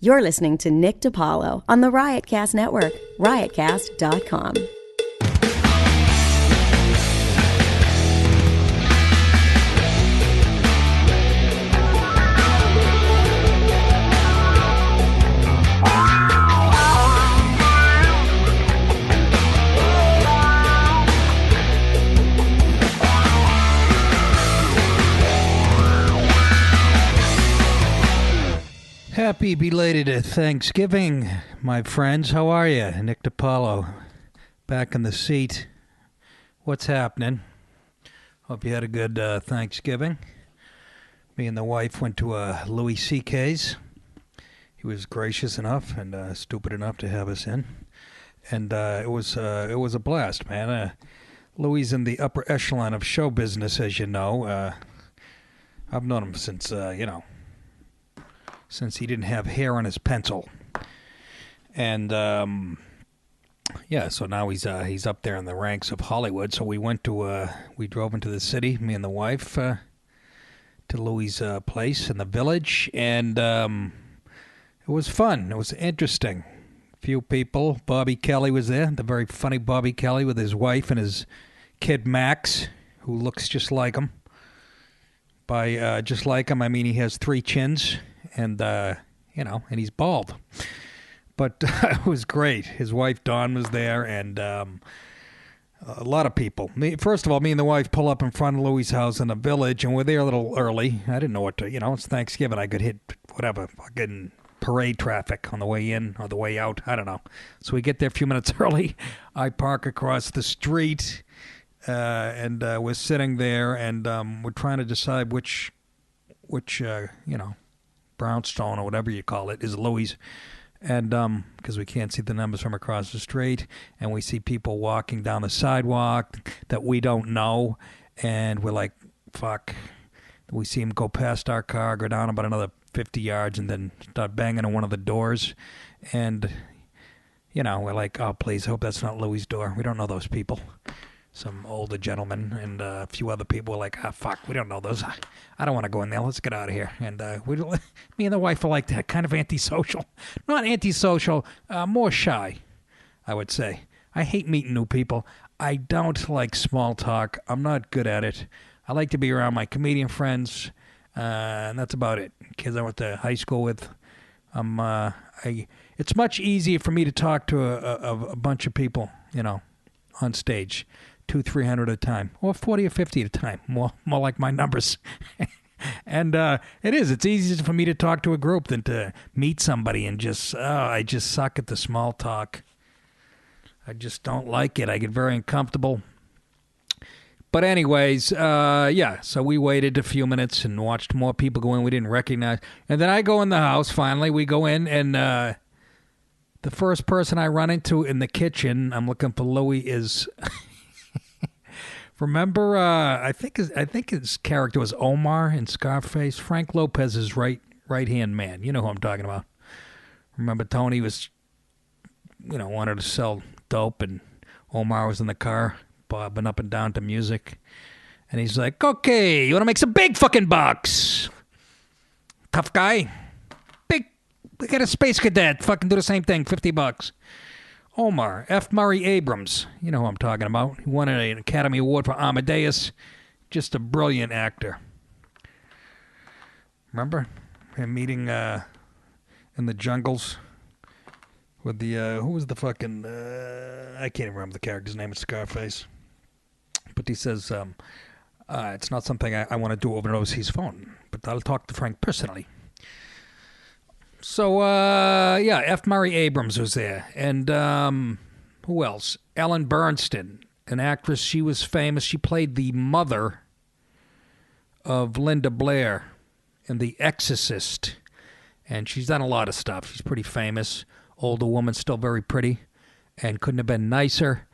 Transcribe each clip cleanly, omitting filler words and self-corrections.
You're listening to Nick DiPaolo on the Riotcast Network, riotcast.com. Happy belated Thanksgiving, my friends. How are you? Nick DiPaolo, back in the seat. What's happening? Hope you had a good Thanksgiving. Me and the wife went to Louis C.K.'s. He was gracious enough and stupid enough to have us in, and it was a blast, man. Louis in the upper echelon of show business, as you know. I've known him since he didn't have hair on his pencil. And, so now he's up there in the ranks of Hollywood. So we drove into the city, me and the wife, to Louis' place in the Village. And it was fun. It was interesting. Few people. Bobby Kelly was there, the very funny Bobby Kelly with his wife and his kid Max, who looks just like him. By just like him, I mean he has 3 chins. And, and he's bald. But it was great. His wife, Dawn, was there, and a lot of people. First of all, me and the wife pull up in front of Louis' house in the Village, and we're there a little early. I didn't know what to, it's Thanksgiving. I could hit whatever, fucking parade traffic on the way in or the way out. I don't know. So we get there a few minutes early. I park across the street, and we're sitting there, and we're trying to decide which brownstone or whatever you call it is Louis, and because we can't see the numbers from across the street, and we see people walking down the sidewalk that we don't know, and we're like, fuck. We see him go past our car, go down about another 50 yards, and then start banging on one of the doors, and we're like, oh please, hope that's not Louis' door. We don't know those people. Some older gentleman and a few other people were like, fuck, we don't know those. I don't want to go in there. Let's get out of here. And me and the wife are like that, kind of antisocial. Not antisocial, more shy, I would say. I hate meeting new people. I don't like small talk. I'm not good at it. I like to be around my comedian friends, and that's about it. Kids I went to high school with. It's much easier for me to talk to a bunch of people, on stage. 200-300 at a time, or 40 or 50 at a time, more like my numbers. And it's easier for me to talk to a group than to meet somebody and I just suck at the small talk. I just don't like it. I get very uncomfortable. But anyways, so we waited a few minutes and watched more people go in we didn't recognize. And then I go in the house, finally. We go in, and the first person I run into in the kitchen, I'm looking for Louis, is... Remember, I think his character was Omar in Scarface. Frank Lopez's right-hand man. You know who I'm talking about. Remember, Tony was, wanted to sell dope, and Omar was in the car, bobbing up and down to music. And he's like, okay, you want to make some big fucking bucks? Tough guy. Big, we got a space cadet. Fucking do the same thing, $50. Omar, F. Murray Abrams, you know who I'm talking about. He won an Academy Award for Amadeus. Just a brilliant actor. Remember him meeting in the jungles with the, who was the fucking, I can't even remember the character's name in Scarface. But he says, it's not something I want to do over OC's phone, but I'll talk to Frank personally. So, F. Murray Abrams was there. And who else? Ellen Bernstein, an actress. She was famous. She played the mother of Linda Blair in The Exorcist. And she's done a lot of stuff. She's pretty famous. Older woman, still very pretty. And couldn't have been nicer.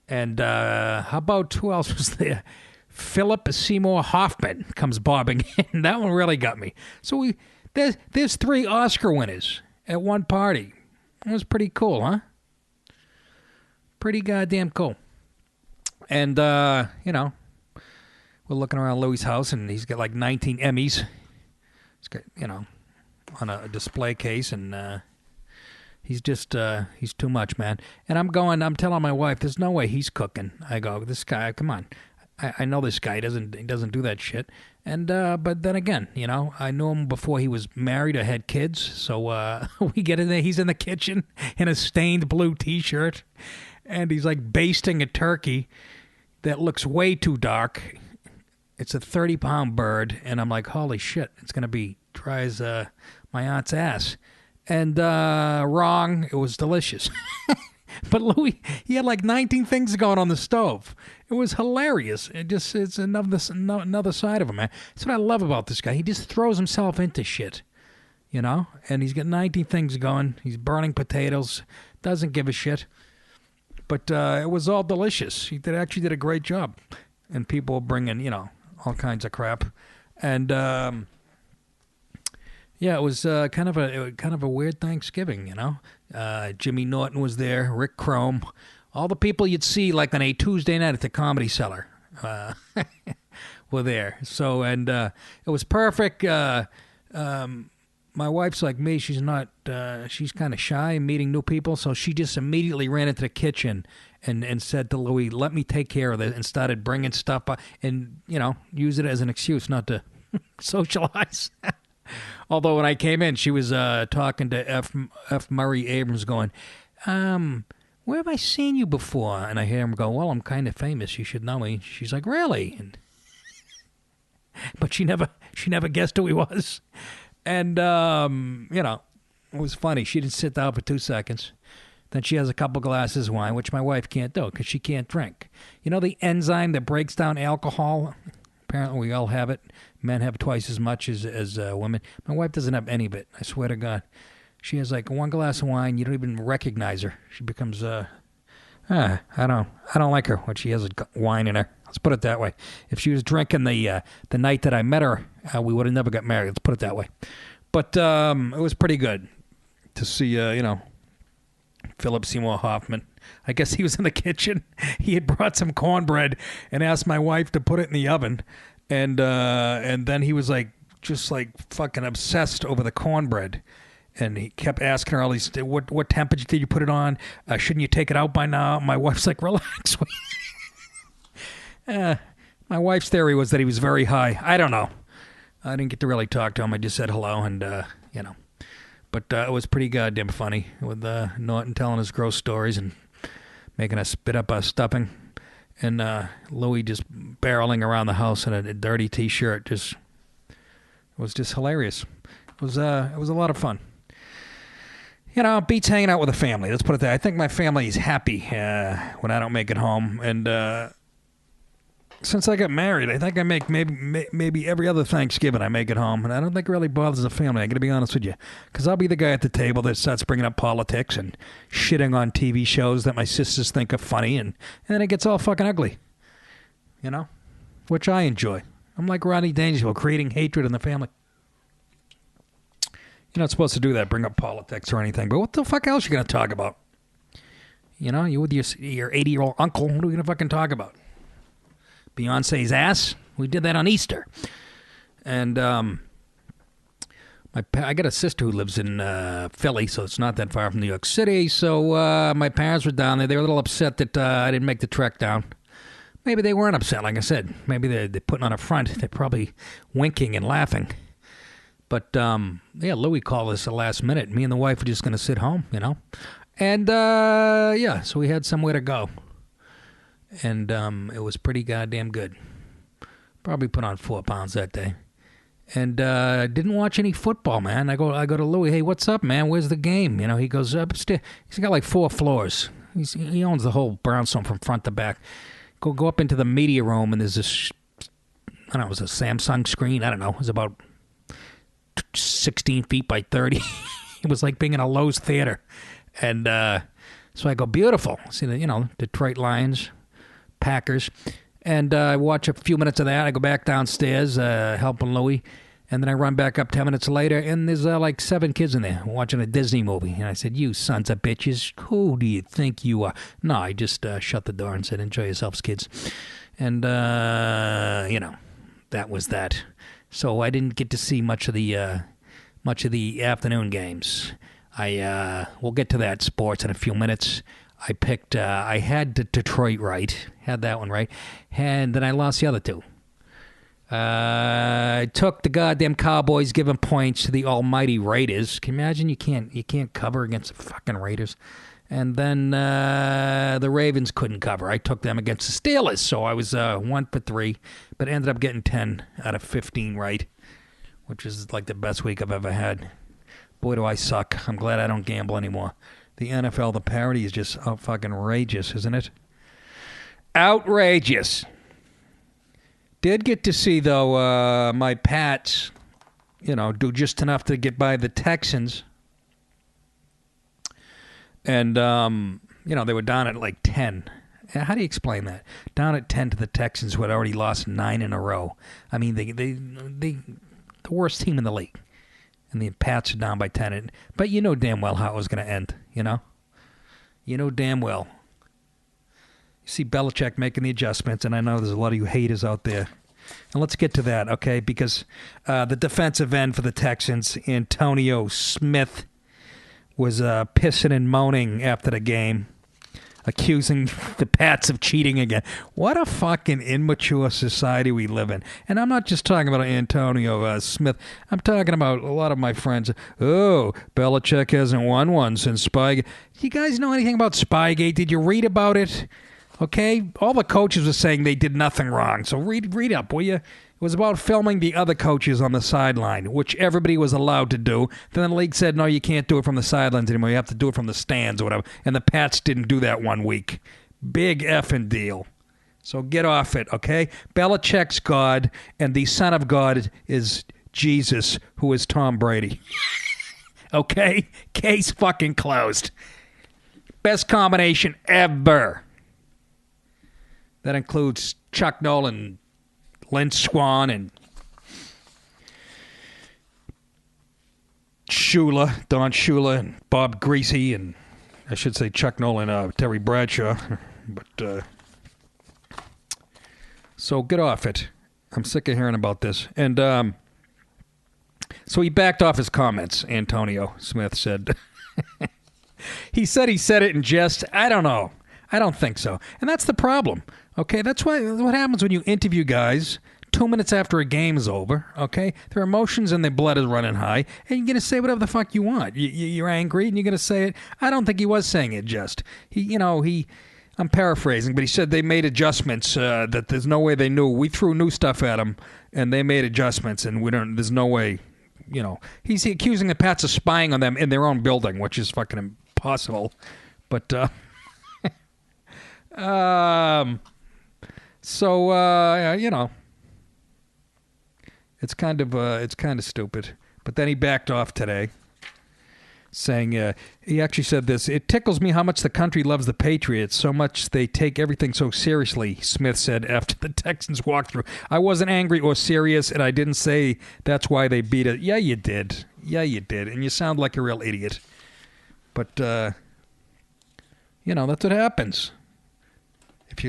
And how about, who else was there? Philip Seymour Hoffman comes bobbing in. That one really got me. So there's 3 Oscar winners at one party. It was pretty cool, huh? Pretty goddamn cool. And, we're looking around Louis' house, and he's got like 19 Emmys. He's got, on a display case, and he's just he's too much, man. And I'm telling my wife, there's no way he's cooking. I go, this guy, come on. I know this guy doesn't do that shit. And but then again, I knew him before he was married or had kids. So we get in there. He's in the kitchen in a stained blue T-shirt, and he's like basting a turkey that looks way too dark. It's a 30-pound bird, and I'm like, holy shit, it's gonna be dry as my aunt's ass. And wrong, it was delicious. But Louis, he had like 19 things going on the stove. It was hilarious. It's another side of him, man. That's what I love about this guy. He just throws himself into shit, And he's got 19 things going. He's burning potatoes. Doesn't give a shit. But it was all delicious. He actually did a great job. And people were bringing, all kinds of crap. And yeah, it was kind of a weird Thanksgiving, Jimmy Norton was there, Rick Chrome, all the people you'd see like on a Tuesday night at the Comedy Cellar were there. So, and it was perfect. My wife's like me; she's not. She's kind of shy in meeting new people, so she just immediately ran into the kitchen and said to Louis, "Let me take care of this," and started bringing stuff up and use it as an excuse not to socialize. Although when I came in, she was talking to F. Murray Abrams going, where have I seen you before? And I hear him go, well, I'm kind of famous. You should know me. She's like, really? But she never guessed who he was. And, it was funny. She didn't sit down for 2 seconds. Then she has a couple glasses of wine, which my wife can't do because she can't drink. The enzyme that breaks down alcohol? Apparently we all have it. Men have twice as much as women. My wife doesn't have any of it. I swear to God. She has like one glass of wine. You don't even recognize her. She becomes I don't like her when she has wine in her. Let's put it that way. If she was drinking the night that I met her, we would have never got married. Let's put it that way. But it was pretty good to see Philip Seymour Hoffman. I guess he was in the kitchen. He had brought some cornbread and asked my wife to put it in the oven. And then he was just fucking obsessed over the cornbread. And he kept asking her all these, what temperature did you put it on? Shouldn't you take it out by now? My wife's like, relax. My wife's theory was that he was very high. I don't know. I didn't get to really talk to him. I just said hello and, But it was pretty goddamn funny with Norton telling us gross stories and making us spit up our stuffing. And Louis just barreling around the house in a dirty T-shirt. It was just hilarious. It was a lot of fun. Beats hanging out with the family. Let's put it that. I think my family is happy when I don't make it home. And since I got married, I think I make maybe every other Thanksgiving I make it home. And I don't think it really bothers the family. I got to be honest with you. Because I'll be the guy at the table that starts bringing up politics and shitting on TV shows that my sisters think are funny. And then it gets all fucking ugly. Which I enjoy. I'm like Rodney Dangerfield, creating hatred in the family. You're not supposed to do that, bring up politics or anything. But what the fuck else are you going to talk about? You with your 80-year-old uncle, what are we going to fucking talk about? Beyonce's ass? We did that on Easter. And I got a sister who lives in Philly, so it's not that far from New York City. So my parents were down there. They were a little upset that I didn't make the trek down. Maybe they weren't upset, like I said. Maybe they're putting on a front. They're probably winking and laughing. But, Louis called us the last minute. Me and the wife were just going to sit home, And, so we had somewhere to go. And it was pretty goddamn good. Probably put on 4 pounds that day. And didn't watch any football, man. I go to Louis, hey, what's up, man? Where's the game? He goes upstairs. He's got like 4 floors. He owns the whole brownstone from front to back. Go up into the media room, and there's this, I don't know, it was a Samsung screen. I don't know. It was about 16 feet by 30. It was like being in a Lowe's theater. And so I go, beautiful. See the, Detroit Lions, Packers. And I watch a few minutes of that. I go back downstairs, helping Louis. And then I run back up 10 minutes later, and there's like 7 kids in there watching a Disney movie. And I said, you sons of bitches, who do you think you are? No, I just shut the door and said, enjoy yourselves, kids. And, that was that. So I didn't get to see much of the much of the afternoon games. We'll get to that sports in a few minutes. I had Detroit right, had that one right, and then I lost the other two. I took the goddamn Cowboys giving points to the almighty Raiders. Can you imagine you can't cover against the fucking Raiders? And then the Ravens couldn't cover. I took them against the Steelers, so I was 1 for 3, but ended up getting 10 out of 15 right, which is like the best week I've ever had. Boy, do I suck. I'm glad I don't gamble anymore. The NFL, the parody is just fucking outrageous, isn't it? Outrageous. Did get to see, though, my Pats, do just enough to get by the Texans. And, they were down at like 10. How do you explain that? Down at 10 to the Texans, who had already lost 9 in a row. I mean, they the worst team in the league. And the Pats are down by 10. But you know damn well how it was going to end, You know damn well. You see Belichick making the adjustments, and I know there's a lot of you haters out there. And let's get to that, okay? Because the defensive end for the Texans, Antonio Smith, was pissing and moaning after the game, accusing the Pats of cheating again. What a fucking immature society we live in. And I'm not just talking about Antonio Smith. I'm talking about a lot of my friends. Oh, Belichick hasn't won one since Spygate. You guys know anything about Spygate? Did you read about it? Okay? All the coaches were saying they did nothing wrong. So read up, will you? It was about filming the other coaches on the sideline, which everybody was allowed to do. Then the league said, no, you can't do it from the sidelines anymore. You have to do it from the stands or whatever. And the Pats didn't do that 1 week. Big effing deal. So get off it, okay? Belichick's God, and the Son of God is Jesus, who is Tom Brady. Okay? Case fucking closed. Best combination ever. That includes Chuck Nolan, Lynn Swann, and Don Shula, and Bob Greasy, and I should say Chuck Nolan, Terry Bradshaw. But so get off it. I'm sick of hearing about this. And so he backed off his comments, Antonio Smith said. He said it in jest. I don't know. I don't think so. And that's the problem. Okay, that's what happens when you interview guys 2 minutes after a game is over. Okay, their emotions and their blood is running high, and you're gonna say whatever the fuck you want. You're angry, and you're gonna say it. I don't think he was saying it just. I'm paraphrasing, but he said they made adjustments. That there's no way they knew. We threw new stuff at them, and they made adjustments, and we don't. There's no way. He's accusing the Pats of spying on them in their own building, which is fucking impossible. But it's kind of stupid. But then he backed off today, saying he actually said this. It tickles me how much the country loves the Patriots, so much they take everything so seriously, Smith said after the Texans walkthrough. I wasn't angry or serious, and I didn't say that's why they beat it. Yeah, you did. And you sound like a real idiot. But, that's what happens. If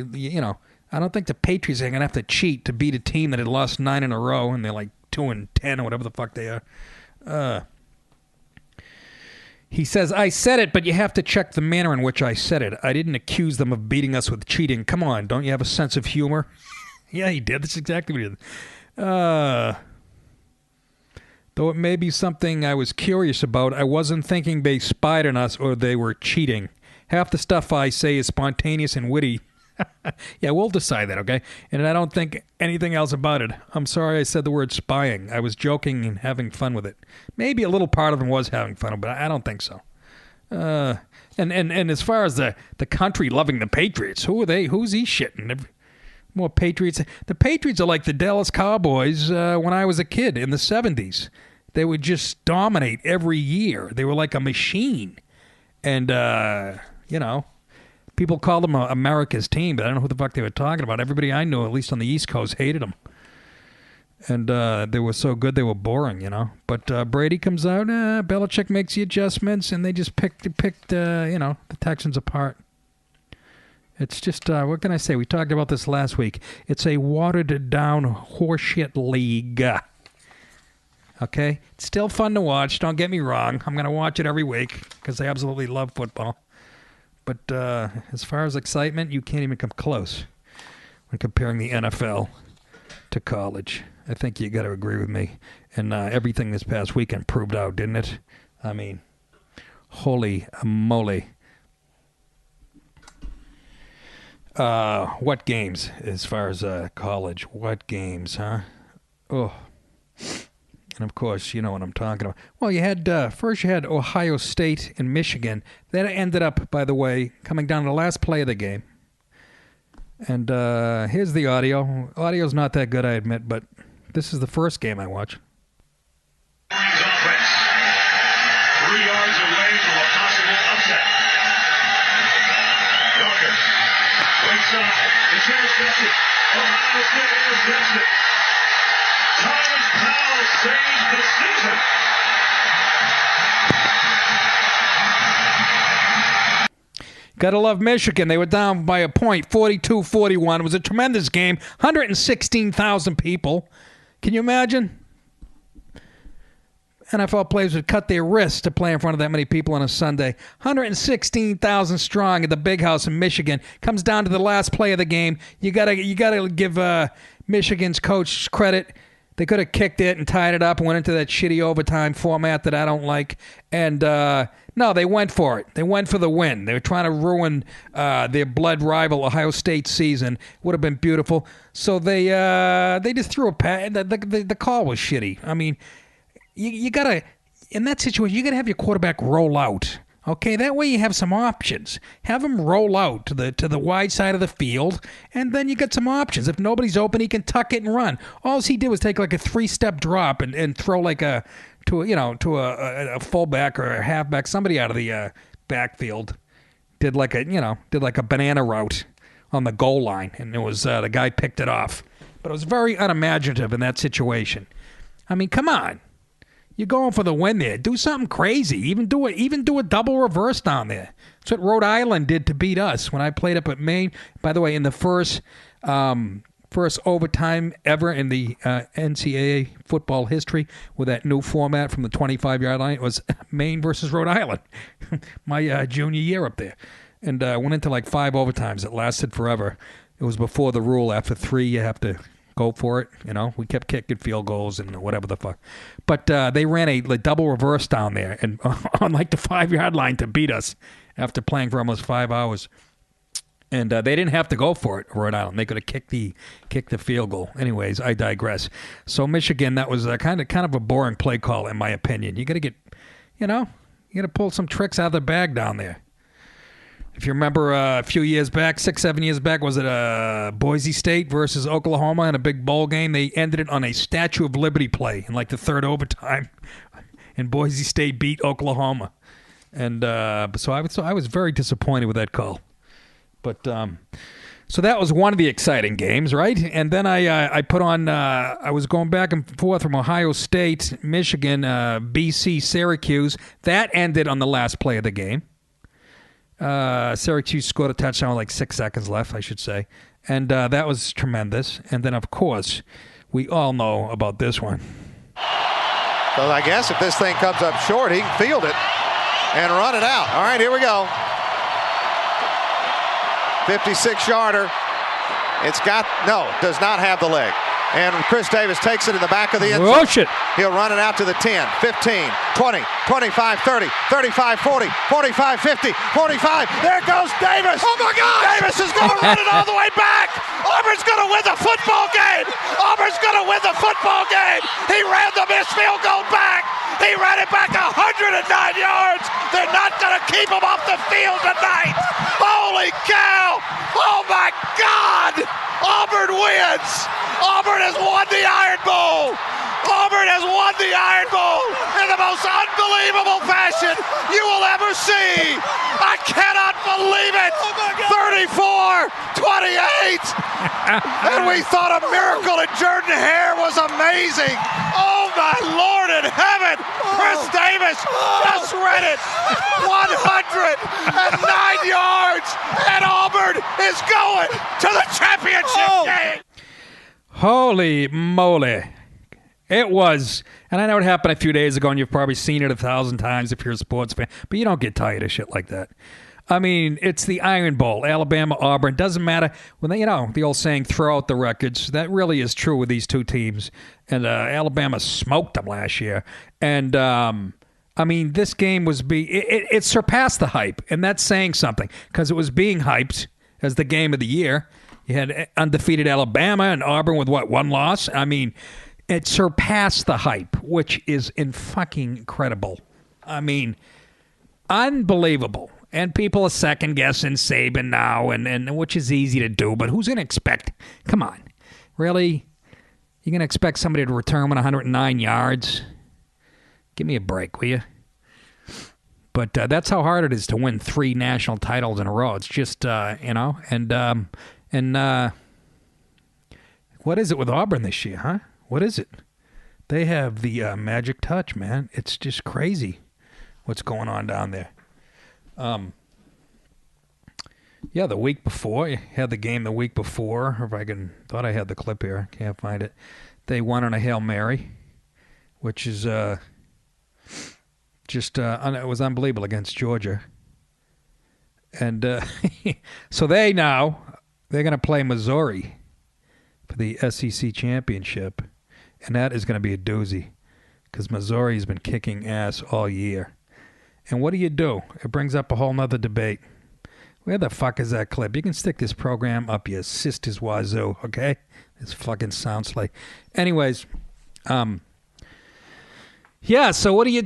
I don't think the Patriots are going to have to cheat to beat a team that had lost 9 in a row, and they're like 2-10 or whatever the fuck they are. He says, I said it, but you have to check the manner in which I said it. I didn't accuse them of beating us with cheating. Come on, don't you have a sense of humor? Yeah, he did. That's exactly what he did. Though it may be something I was curious about, I wasn't thinking they spied on us or they were cheating. Half the stuff I say is spontaneous and witty. Yeah, we'll decide that, okay? And I don't think anything else about it. I'm sorry I said the word spying. I was joking and having fun with it. Maybe a little part of them was having fun, but I don't think so. And as far as the country loving the Patriots, who are they? Who's he shitting? More Patriots. The Patriots are like the Dallas Cowboys when I was a kid in the 70s. They would just dominate every year. They were like a machine. And, people call them America's team, but I don't know who the fuck they were talking about. Everybody I knew, at least on the East Coast, hated them. And they were so good, they were boring, But Brady comes out, Belichick makes the adjustments, and they just picked the Texans apart. It's just, what can I say? We talked about this last week. It's a watered-down horseshit league. Okay? It's still fun to watch. Don't get me wrong. I'm going to watch it every week because I absolutely love football. But as far as excitement, you can't even come close when comparing the NFL to college. I think you got to agree with me. And everything this past weekend proved out, didn't it? I mean, holy moly. What games as far as college? What games, huh? Oh. And, of course, you know what I'm talking about. Well, you had first you had Ohio State and Michigan. That ended up, by the way, coming down to the last play of the game. And here's the audio. Audio's not that good, I admit, but this is the first game I watched. Offense, 3 yards away from a possible upset. Yorker, right side, it's intercepted. Ohio State intercepts it. Thomas Powell saves the season. Gotta love Michigan. They were down by a point, 42-41. It was a tremendous game. 116,000 people. Can you imagine? NFL players would cut their wrists to play in front of that many people on a Sunday. 116,000 strong at the Big House in Michigan. Comes down to the last play of the game. You gotta give Michigan's coach credit. They could have kicked it and tied it up and went into that shitty overtime format that I don't like. And no, they went for it. They went for the win. They were trying to ruin their blood rival Ohio State season. Would have been beautiful. So they just threw a pass. The call was shitty. I mean, you gotta, in that situation, you gotta have your quarterback roll out. Okay, that way you have some options. Have him roll out to the wide side of the field, and then you got some options. If nobody's open, he can tuck it and run. All he did was take like a 3-step drop and throw like a fullback or a halfback, somebody out of the backfield. Did like a banana route on the goal line, and it was the guy picked it off. But it was very unimaginative in that situation. I mean, come on. You're going for the win there. Do something crazy. Even do a double reverse down there. That's what Rhode Island did to beat us when I played up at Maine. By the way, in the first overtime ever in the NCAA football history with that new format from the 25-yard line, it was Maine versus Rhode Island. My junior year up there. And went into like 5 overtimes. It lasted forever. It was before the rule. After 3, you have to go for it. We kept kicking field goals and whatever the fuck. But they ran a double reverse down there and on like the 5-yard line to beat us after playing for almost 5 hours. And they didn't have to go for it, Rhode Island. They could have kicked the field goal. Anyways, I digress. So Michigan, that was kind of a boring play call in my opinion. You got to get, you got to pull some tricks out of the bag down there. If you remember a few years back, 6-7 years back, was it Boise State versus Oklahoma in a big bowl game? They ended it on a Statue of Liberty play in like the 3rd overtime, and Boise State beat Oklahoma. And so I was very disappointed with that call. But so that was one of the exciting games, right? And then I put on I was going back and forth from Ohio State, Michigan, BC, Syracuse. That ended on the last play of the game. Syracuse scored a touchdown with like 6 seconds left, I should say. And that was tremendous. And then, of course, we all know about this one. So I guess if this thing comes up short, he can field it and run it out. All right, here we go. 56-yarder. Does not have the leg. And Chris Davis takes it in the back of the end zone. Oh, shit. He'll run it out to the 10, 15, 20, 25, 30, 35, 40, 45, 50, 45. There goes Davis. Oh, my God. Davis is going to run it all the way back. Auburn's going to win the football game. Auburn's going to win the football game. He ran the missed field goal back. He ran it back 109 yards. They're not going to keep him off the field tonight. Holy cow. Oh, my God. Auburn wins. Auburn has won the Iron Bowl. Auburn has won the Iron Bowl in the most unbelievable fashion you will ever see. I cannot believe it. 34-28. And we thought a miracle in Jordan Hare was amazing. Oh, my Lord in heaven. Chris Davis just read it. 109 yards. And Auburn is going to the championship game. Holy moly. It was. And I know it happened a few days ago, and you've probably seen it 1,000 times if you're a sports fan. But you don't get tired of shit like that. I mean, it's the Iron Bowl. Alabama, Auburn. Doesn't matter. When they, the old saying, throw out the records. That really is true with these two teams. And Alabama smoked them last year. And, I mean, this game was it surpassed the hype. And that's saying something. Because it was being hyped as the game of the year. You had undefeated Alabama and Auburn with, one loss? I mean, it surpassed the hype, which is fucking incredible. I mean, unbelievable. And people are second-guessing Saban now, and which is easy to do. But who's going to expect? Come on. Really? You're going to expect somebody to return with 109 yards? Give me a break, will you? But that's how hard it is to win 3 national titles in a row. It's just, and what is it with Auburn this year, huh? What is it? They have the magic touch, man. It's just crazy what's going on down there. Yeah, the week before, you had the game the week before. Thought I had the clip here. Can't find it. They won on a Hail Mary, which is it was unbelievable against Georgia. And so they're going to play Missouri for the SEC championship, and that is going to be a doozy because Missouri's been kicking ass all year. And what do? It brings up a whole nother debate. Where the fuck is that clip? You can stick this program up your sister's wazoo, okay? This fucking sounds like... Anyways, yeah, so what do? You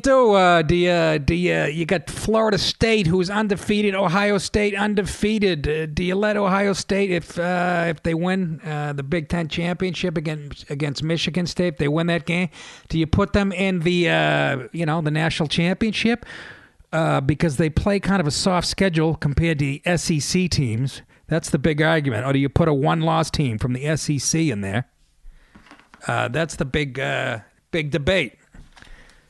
got Florida State, who's undefeated, Ohio State undefeated. Do you let Ohio State, if they win the Big Ten championship against Michigan State, if they win that game, do you put them in the the national championship? Because they play kind of a soft schedule compared to the SEC teams. That's the big argument. Or do you put a one-loss team from the SEC in there? That's the big debate.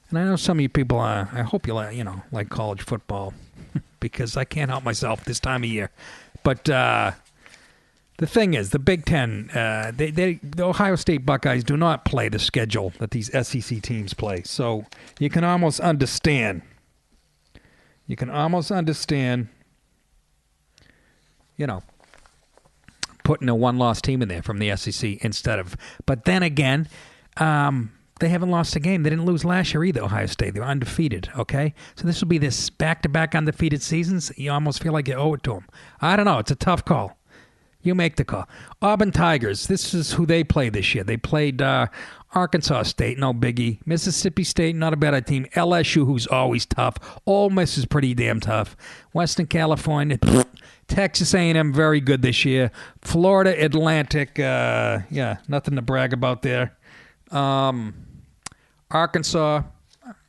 And I know some of you people, I hope you like college football because I can't help myself this time of year. But the thing is, the Big Ten, the Ohio State Buckeyes do not play the schedule that these SEC teams play. So you can almost understand. Putting a one-loss team in there from the SEC instead of... But then again, they haven't lost a game. They didn't lose last year either, Ohio State. They were undefeated, okay? So this will be this back-to-back undefeated seasons. You almost feel like you owe it to them. I don't know. It's a tough call. You make the call. Auburn Tigers, this is who they played this year. They played Arkansas State, no biggie. Mississippi State, not a bad team. LSU, who's always tough. Ole Miss is pretty damn tough. Western California, Texas A&M, very good this year. Florida Atlantic, nothing to brag about there. Arkansas,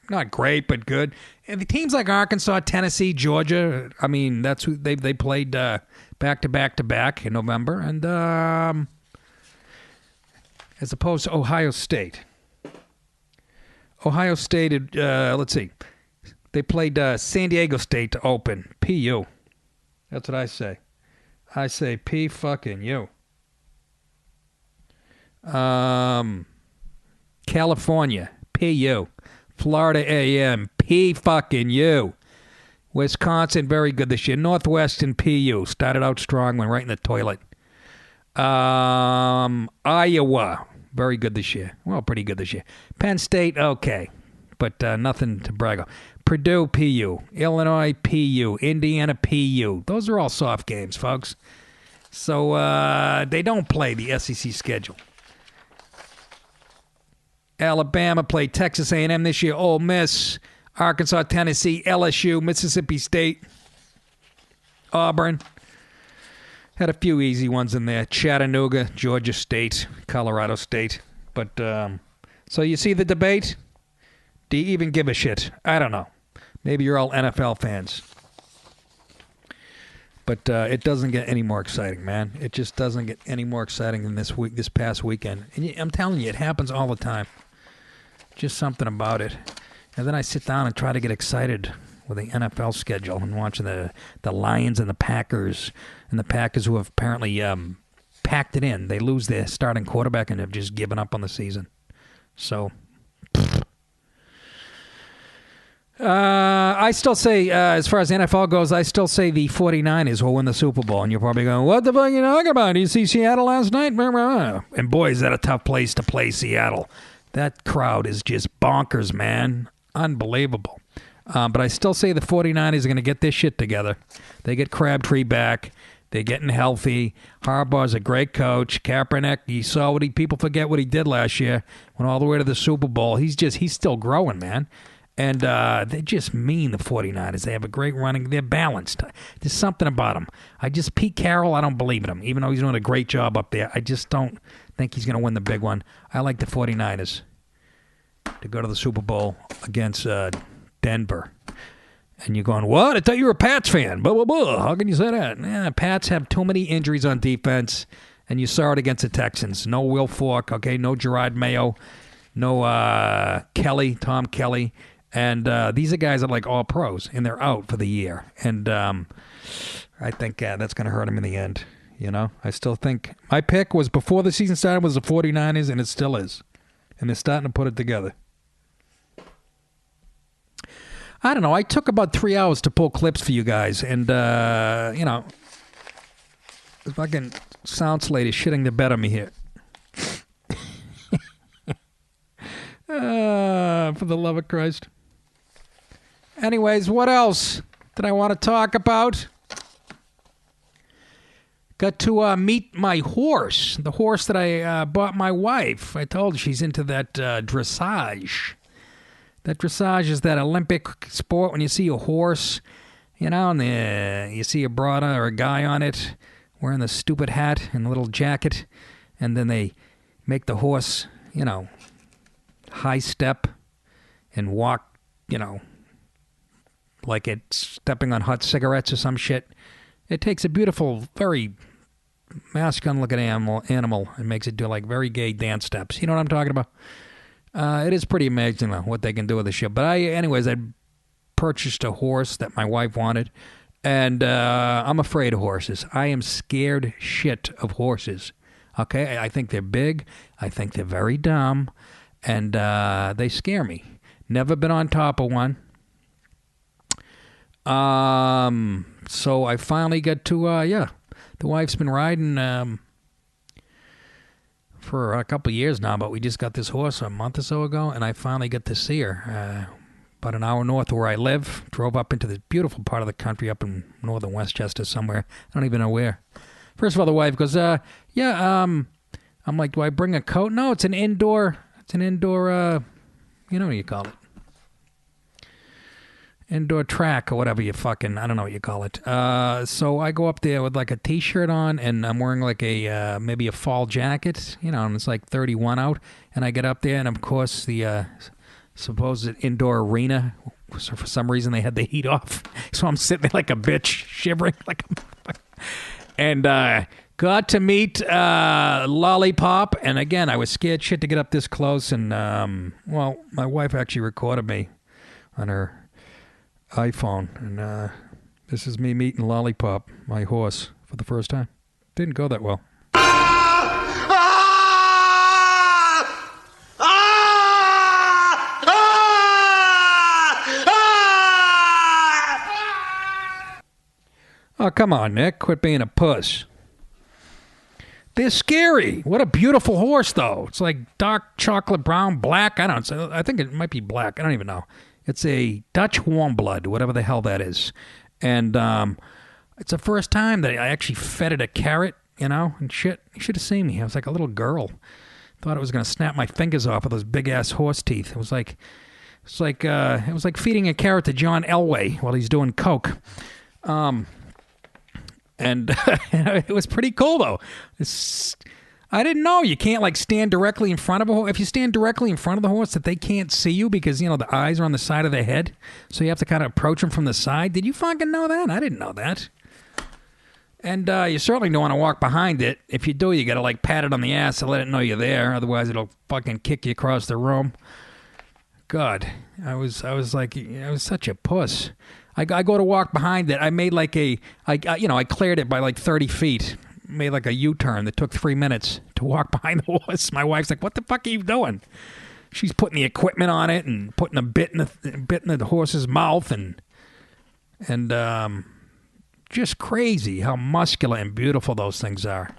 not great, but good. And the teams like Arkansas, Tennessee, Georgia, I mean, that's who they played back-to-back in November. And as opposed to Ohio State. Ohio State, let's see. They played San Diego State to open. PU. That's what I say. I say P fucking U. California, PU. Florida A&M, P fucking U. Wisconsin, very good this year. Northwestern, PU. Started out strong, went right in the toilet. Iowa, very good this year. Well, pretty good this year. Penn State, okay. But nothing to brag on. Purdue, PU. Illinois, PU. Indiana, PU. Those are all soft games, folks. So they don't play the SEC schedule. Alabama played Texas A&M this year. Ole Miss, Arkansas, Tennessee, LSU, Mississippi State, Auburn. Had a few easy ones in there. Chattanooga, Georgia State, Colorado State. But, so you see the debate? Do you even give a shit? I don't know. Maybe you're all NFL fans. But it doesn't get any more exciting, man. It just doesn't get any more exciting than this past weekend. And I'm telling you, it happens all the time. Just something about it. And then I sit down and try to get excited with the NFL schedule and watching the Lions and the Packers who have apparently packed it in. They lose their starting quarterback and have just given up on the season. So, I still say, as far as NFL goes, I still say the 49ers will win the Super Bowl. And you're probably going, what the fuck are you talking about? Did you see Seattle last night? And boy, is that a tough place to play, Seattle. That crowd is just bonkers, man. Unbelievable. But I still say the 49ers are going to get their shit together. They get Crabtree back. They're getting healthy. Harbaugh's a great coach. Kaepernick, you saw people forget what he did last year. Went all the way to the Super Bowl. He's still growing, man. And they're just mean, the 49ers. They have a great running. They're balanced. There's something about them. Pete Carroll, I don't believe in him. Even though he's doing a great job up there, I just don't think he's going to win the big one. I like the 49ers to go to the Super Bowl against Denver. And you're going, what? I thought you were a Pats fan. Blah, blah, blah. How can you say that? Pats have too many injuries on defense, and you saw it against the Texans. No Will Fork, okay? No Gerard Mayo. No Tom Kelly. And these are guys that are like all pros, and they're out for the year. And I think that's going to hurt them in the end. You know, I still think my pick was before the season started was the 49ers, and it still is. And they're starting to put it together. I don't know. I took about 3 hours to pull clips for you guys, and, you know, the fucking sound slate is shitting the bed on me here. For the love of Christ. Anyways, what else did I want to talk about? Got to meet my horse, the horse that I bought my wife. I told her she's into that dressage. That dressage is that Olympic sport when you see a horse, you know, and you see a broad or a guy on it wearing the stupid hat and the little jacket, and then they make the horse, you know, high step and walk, you know, like it's stepping on hot cigarettes or some shit. It takes a beautiful, very masculine-looking animal and makes it do like very gay dance steps. You know what I'm talking about? It is pretty amazing what they can do with the shit. But I purchased a horse that my wife wanted, and I'm afraid of horses. I am scared shit of horses. Okay, I think they're big. I think they're very dumb, and they scare me. Never been on top of one. So I finally got to the wife's been riding for a couple of years now, but we just got this horse a month or so ago, and I finally got to see her. About an hour north of where I live. Drove up into this beautiful part of the country up in northern Westchester somewhere. I don't even know where. First of all, the wife goes, I'm like, do I bring a coat? No, it's an indoor, you know what you call it. Indoor track or whatever you fucking, I don't know what you call it. So I go up there with like a t-shirt on, and I'm wearing like a, maybe a fall jacket, you know, and it's like 31 out. And I get up there, and of course the supposed indoor arena, so for some reason they had the heat off. So I'm sitting there like a bitch, shivering like a and got to meet Lollipop. And again, I was scared shit to get up this close. And, well, my wife actually recorded me on her iPhone, and this is me meeting Lollipop, my horse, for the first time. Didn't go that well. Oh, come on, Nick. Quit being a puss. They're scary. What a beautiful horse, though. It's like dark chocolate brown, black. I think it might be black. I don't even know. It's a Dutch warm blood, whatever the hell that is. And it's the first time that I actually fed it a carrot, you know, and shit. You should have seen me. I was like a little girl. Thought it was going to snap my fingers off with those big-ass horse teeth. It was like feeding a carrot to John Elway while he's doing coke. And it was pretty cool, though. I didn't know you can't like stand directly in front of a horse. If you stand directly in front of the horse, that they can't see you because, you know, the eyes are on the side of their head. So you have to kind of approach them from the side. Did you fucking know that? I didn't know that. And you certainly don't want to walk behind it. If you do, you got to like pat it on the ass to let it know you're there. Otherwise, it'll fucking kick you across the room. God, I was such a puss. I go to walk behind it. I made like I cleared it by like 30 feet. Made like a U-turn that took 3 minutes to walk behind the horse. My wife's like, what the fuck are you doing? she's putting the equipment on it and putting a bit in the horse's mouth and just crazy how muscular and beautiful those things are.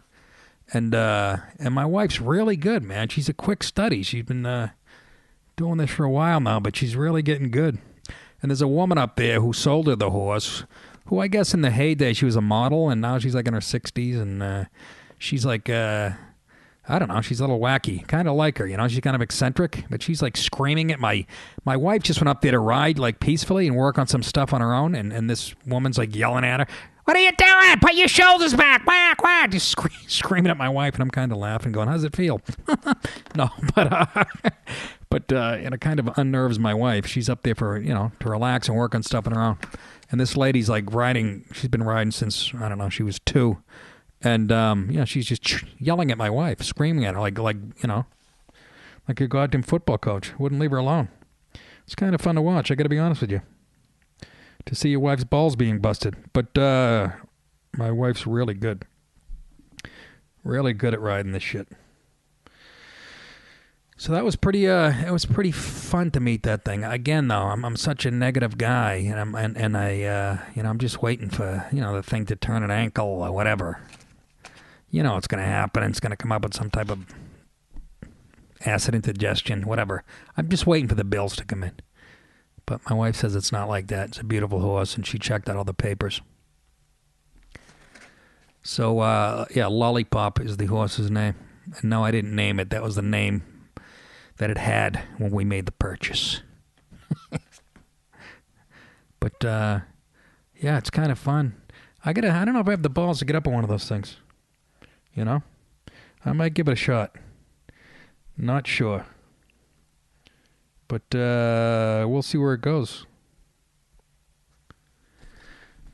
And my wife's really good, man. She's a quick study. She's been doing this for a while now, but she's really getting good. And there's a woman up there who sold her the horse, who I guess in the heyday she was a model, and now she's like in her 60s, and she's like, I don't know, she's a little wacky. Kind of like her, you know, she's kind of eccentric, but she's like screaming at my wife just went up there to ride like peacefully and work on some stuff on her own, and this woman's like yelling at her, "What are you doing? Put your shoulders back, quack, quack," just screaming at my wife, and I'm kind of laughing, going, "How does it feel?" No, but it kind of unnerves my wife. She's up there for, you know, to relax and work on stuff on her own. And this lady's like riding, she's been riding since, I don't know, she was 2. And, she's just yelling at my wife, screaming at her like you know, like a goddamn football coach. Wouldn't leave her alone. It's kind of fun to watch, I got to be honest with you, to see your wife's balls being busted. But my wife's really good. Really good at riding this shit. So that was pretty. It was pretty fun to meet that thing. Again, though, I'm such a negative guy, and I'm just waiting for, you know, the thing to turn an ankle or whatever. You know, it's going to happen. It's going to come up with some type of acid indigestion, whatever. I'm just waiting for the bills to come in. But my wife says it's not like that. It's a beautiful horse, and she checked out all the papers. So Lollipop is the horse's name. And no, I didn't name it. That was the name that it had when we made the purchase. But it's kind of fun. I don't know if I have the balls to get up on one of those things. You know, I might give it a shot. Not sure, but we'll see where it goes.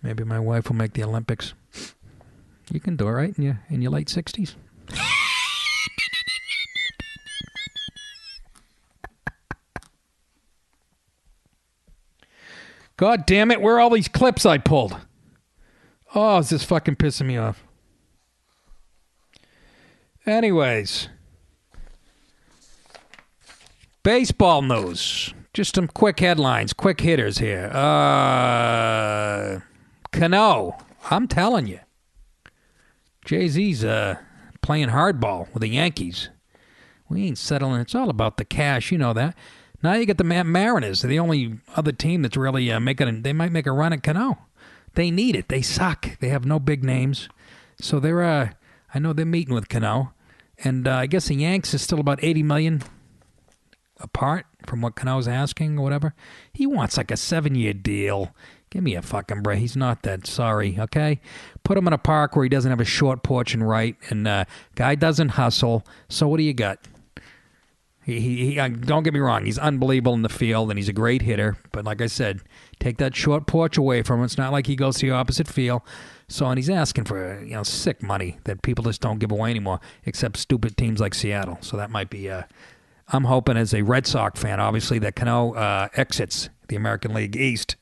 Maybe my wife will make the Olympics. You can do it, right? In your late 60s. God damn it, where are all these clips I pulled? Oh, is this fucking pissing me off? Anyways. Baseball news. Just some quick headlines, quick hitters here. Cano, I'm telling you. Jay-Z's playing hardball with the Yankees. We ain't settling. It's all about the cash, you know that. Now you get the Mariners. They're the only other team that's really they might make a run at Cano. They need it. They suck. They have no big names. So I know they're meeting with Cano. And I guess the Yanks is still about $80 million apart from what Cano's asking or whatever. He wants like a 7-year deal. Give me a fucking break. He's not that sorry, okay? Put him in a park where he doesn't have a short porch and right, and guy doesn't hustle. So what do you got? He don't get me wrong, he's unbelievable in the field, and he's a great hitter. But like I said, take that short porch away from him. It's not like he goes to the opposite field. So, and he's asking for, you know, sick money that people just don't give away anymore, except stupid teams like Seattle. So that might be, I'm hoping as a Red Sox fan, obviously, that Cano exits the American League East.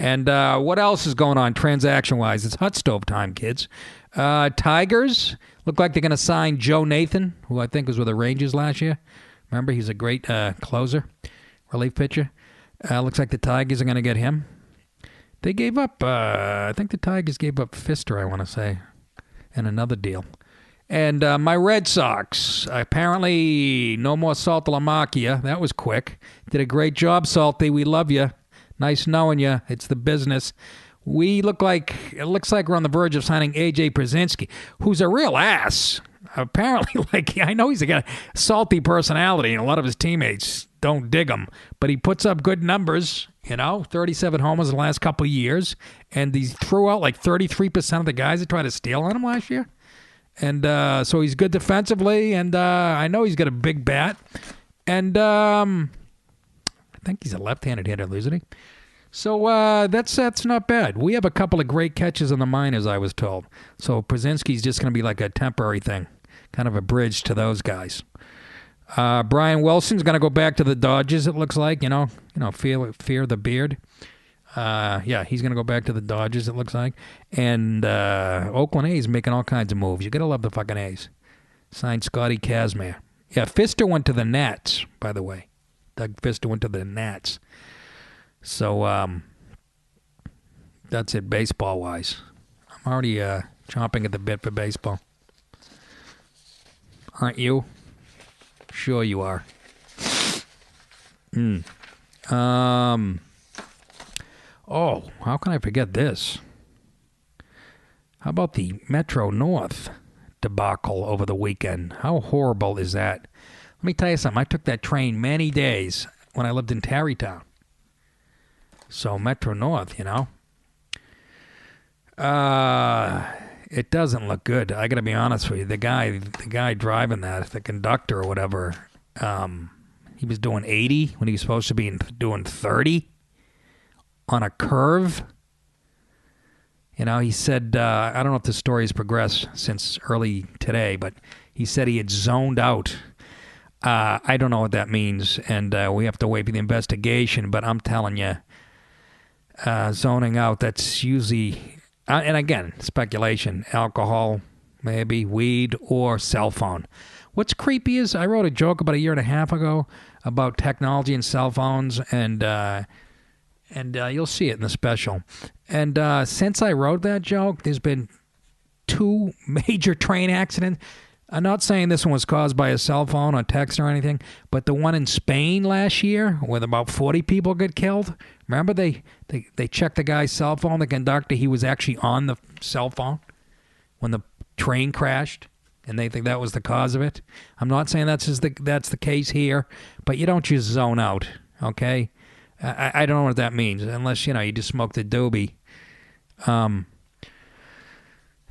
And what else is going on transaction-wise? It's hot stove time, kids. Tigers look like they're going to sign Joe Nathan, who I think was with the Rangers last year. Remember, he's a great closer, relief pitcher. Looks like the Tigers are going to get him. They gave up, I think the Tigers gave up Fister, I want to say, and another deal. And my Red Sox, apparently no more Salty Lamacchia. That was quick. Did a great job, Salty. We love you. Nice knowing you. It's the business. It looks like we're on the verge of signing A.J. Przinsky, who's a real ass. Apparently, I know he's got a salty personality, and a lot of his teammates don't dig him. But he puts up good numbers, 37 homers in the last couple of years. And he threw out like 33% of the guys that tried to steal on him last year. And so he's good defensively, and I know he's got a big bat. And I think he's a left-handed hitter, isn't he? So that's not bad. We have a couple of great catches in the minors, I was told. So Przinsky's just going to be like a temporary thing, kind of a bridge to those guys. Brian Wilson's going to go back to the Dodgers, it looks like, fear the beard. He's going to go back to the Dodgers, it looks like. And Oakland A's making all kinds of moves. You got to love the fucking A's. Signed Scotty Kazmir. Yeah, Fister went to the Nats, by the way. Doug Fister went to the Nats. So, that's it baseball-wise. I'm already chomping at the bit for baseball. Aren't you? Sure you are. Oh, how can I forget this? How about the Metro North debacle over the weekend? How horrible is that? Let me tell you something. I took that train many days when I lived in Tarrytown. So Metro North, you know. It doesn't look good. I got to be honest with you. The guy driving that, the conductor or whatever, he was doing 80 when he was supposed to be doing 30 on a curve. You know, he said, I don't know if the story has progressed since early today, but he said he had zoned out. I don't know what that means, and we have to wait for the investigation, but I'm telling you, zoning out, that's usually, and again, speculation, alcohol, maybe, weed, or cell phone. What's creepy is I wrote a joke about a year and a half ago about technology and cell phones, and you'll see it in the special. And since I wrote that joke, there's been 2 major train accidents. I'm not saying this one was caused by a cell phone or text or anything, but the one in Spain last year where about 40 people got killed, remember they checked the guy's cell phone, the conductor, he was actually on the cell phone when the train crashed, and they think that was the cause of it. I'm not saying that's the case here, but you don't just zone out, okay? I don't know what that means, unless, you know, you just smoked a doobie.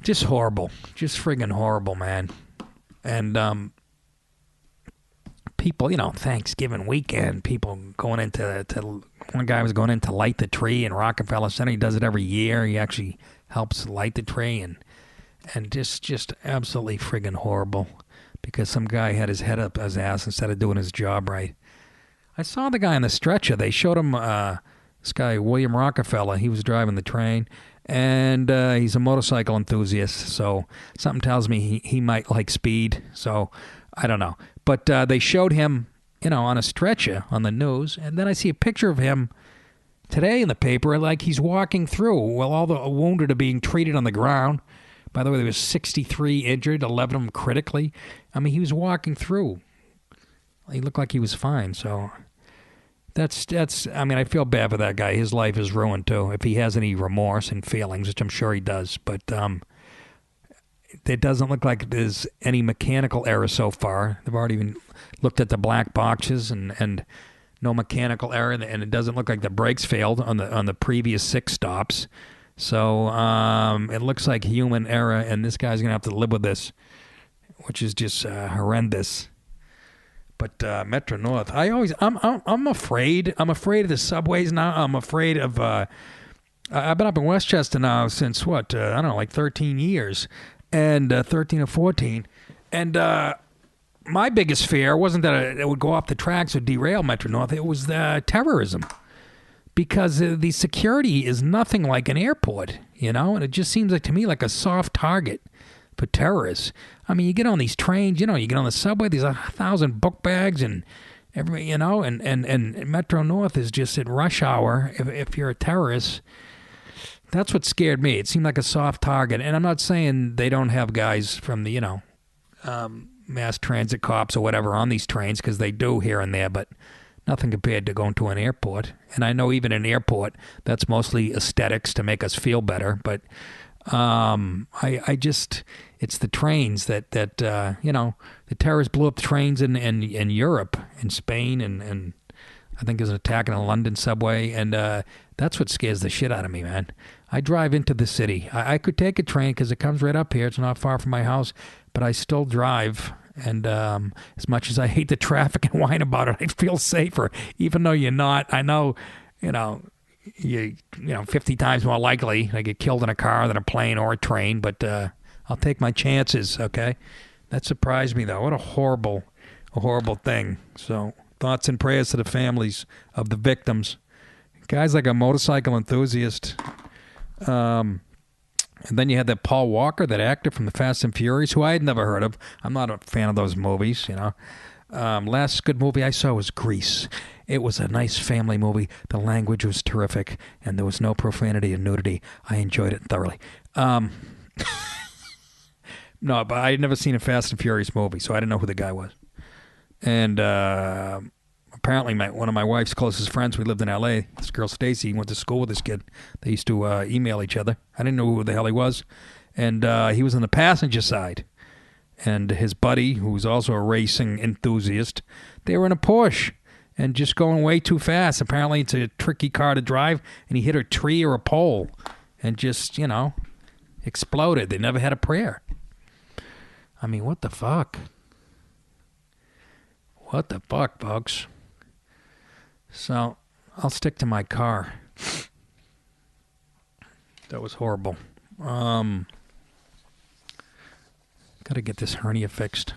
Just horrible. Just friggin' horrible, man. And people, you know, Thanksgiving weekend, people going into one guy was going in to light the tree in Rockefeller Center. He does it every year. He actually helps light the tree, and just absolutely friggin' horrible because some guy had his head up his ass instead of doing his job right. I saw the guy on the stretcher. They showed him this guy, William Rockefeller. He was driving the train, and he's a motorcycle enthusiast, so something tells me he might like speed, so I don't know. But they showed him, you know, on a stretcher on the news, and then I see a picture of him today in the paper, like he's walking through while all the wounded are being treated on the ground. By the way, there was 63 injured, 11 of them critically. I mean, he was walking through. He looked like he was fine, so that's. I mean, I feel bad for that guy. His life is ruined too. If he has any remorse and feelings, which I'm sure he does, but it doesn't look like there's any mechanical error so far. They've already even looked at the black boxes and no mechanical error, and it doesn't look like the brakes failed on the previous 6 stops. So it looks like human error, and this guy's gonna have to live with this, which is just horrendous. But Metro North, I'm afraid. I'm afraid of the subways now. I'm afraid of. I've been up in Westchester now since I don't know, like 13 years, and 13 or 14, and my biggest fear wasn't that it would go off the tracks or derail Metro North. It was terrorism, because the security is nothing like an airport, you know, and it just seems like to me like a soft target for terrorists. I mean, you get on these trains, you know, you get on the subway, there's 1,000 book bags and everybody, you know, and Metro North is just at rush hour. If you're a terrorist, that's what scared me. It seemed like a soft target. And I'm not saying they don't have guys from the, you know, mass transit cops or whatever on these trains, because they do here and there, but nothing compared to going to an airport. And I know even an airport, that's mostly aesthetics to make us feel better, but I just, it's the trains that you know, the terrorists blew up trains in Europe, in Spain, and I think there's an attack in a London subway, and that's what scares the shit out of me, man. I drive into the city. I could take a train because it comes right up here. It's not far from my house, but I still drive. And as much as I hate the traffic and whine about it, I feel safer, even though you're not. I know, you know, you know, 50 times more likely to get killed in a car than a plane or a train, but I'll take my chances, okay? That surprised me, though. What a horrible thing. So thoughts and prayers to the families of the victims. Guys like a motorcycle enthusiast, And then you had that Paul Walker, that actor from the Fast and Furious, who I had never heard of. I'm not a fan of those movies, you know. Last good movie I saw was Grease. It was a nice family movie. The language was terrific, and there was no profanity and nudity. I enjoyed it thoroughly. No, but I had never seen a Fast and Furious movie, so I didn't know who the guy was. And apparently one of my wife's closest friends, we lived in L.A., this girl Stacy, went to school with this kid. They used to email each other. I didn't know who the hell he was. And he was on the passenger side. And his buddy, who's also a racing enthusiast, they were in a Porsche and just going way too fast. Apparently it's a tricky car to drive, and he hit a tree or a pole and just, you know, exploded. They never had a prayer. I mean, what the fuck? What the fuck, folks? So, I'll stick to my car. That was horrible. Gotta get this hernia fixed.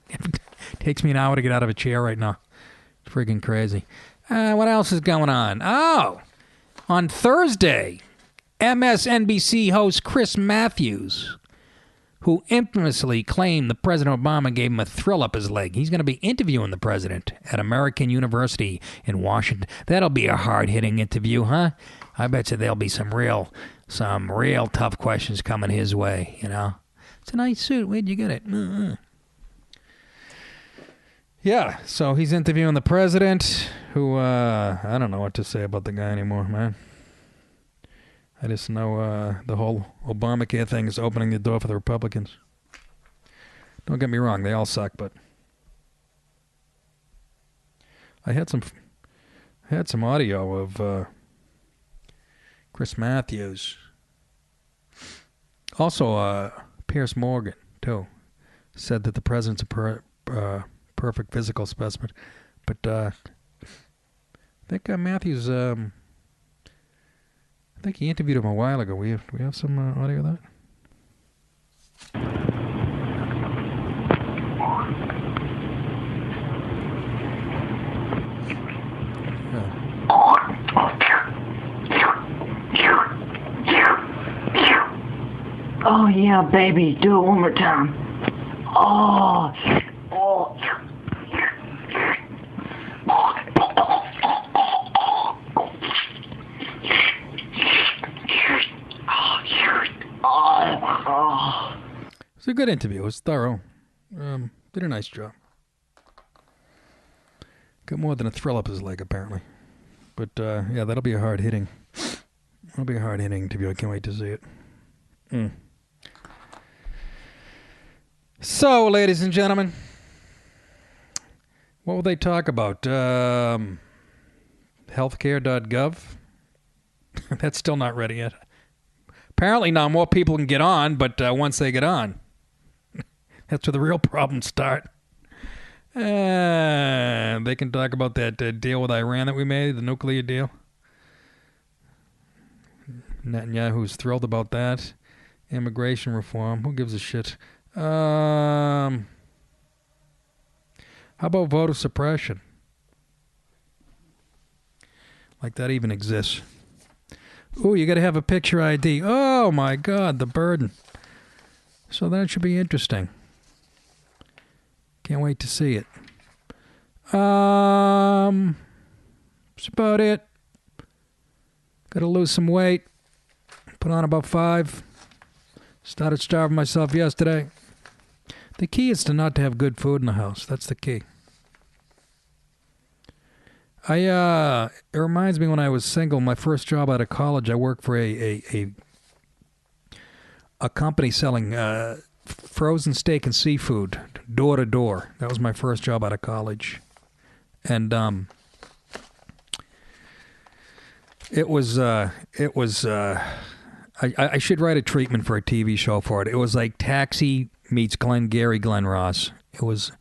It takes me an hour to get out of a chair right now. It's friggin' crazy. What else is going on? Oh! On Thursday, MSNBC host Chris Matthews, who infamously claimed that President Obama gave him a thrill up his leg. He's going to be interviewing the president at American University in Washington. That'll be a hard-hitting interview, huh? I bet you there'll be some real tough questions coming his way, you know? It's a nice suit. Where'd you get it? Yeah, so he's interviewing the president, who, I don't know what to say about the guy anymore, man. I just know the whole Obamacare thing is opening the door for the Republicans. Don't get me wrong, they all suck, but I had some audio of Chris Matthews. Also, Piers Morgan, too, said that the president's a perfect physical specimen. But I think Matthews... I think he interviewed him a while ago. Do we have some audio of that? Oh yeah, baby, do it one more time. Oh. It's a good interview. It was thorough. Did a nice job. Got more than a thrill up his leg, apparently. But, yeah, that'll be a hard-hitting interview. I can't wait to see it. So, ladies and gentlemen, what will they talk about? Healthcare.gov? That's still not ready yet. Apparently now more people can get on, but once they get on, that's where the real problems start. They can talk about that deal with Iran that we made, the nuclear deal. Netanyahu's thrilled about that. Immigration reform. Who gives a shit? How about voter suppression? Like that even exists. Ooh, you got to have a picture ID. Oh, my God, the burden. So that should be interesting. Can't wait to see it. That's about it. Got to lose some weight. Put on about 5. Started starving myself yesterday. The key is not to have good food in the house. That's the key. It reminds me when I was single, my first job out of college, I worked for a company selling frozen steak and seafood door to door. That was my first job out of college. And I should write a treatment for a TV show for it. It was like Taxi meets Glengarry Glen Ross. It was...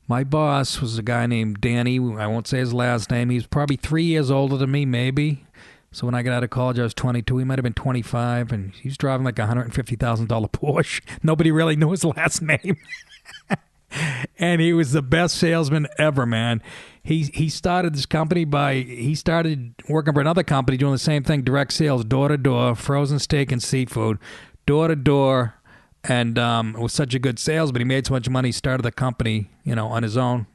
My boss was a guy named Danny. I won't say his last name. He was probably 3 years older than me, maybe. So when I got out of college, I was 22. He might have been 25, and he was driving like a $150,000 Porsche. Nobody really knew his last name. And he was the best salesman ever, man. He started this company he started working for another company doing the same thing, direct sales, door to door, frozen steak and seafood, door to door. And it was such a good sales, but he made so much money, he started the company, on his own,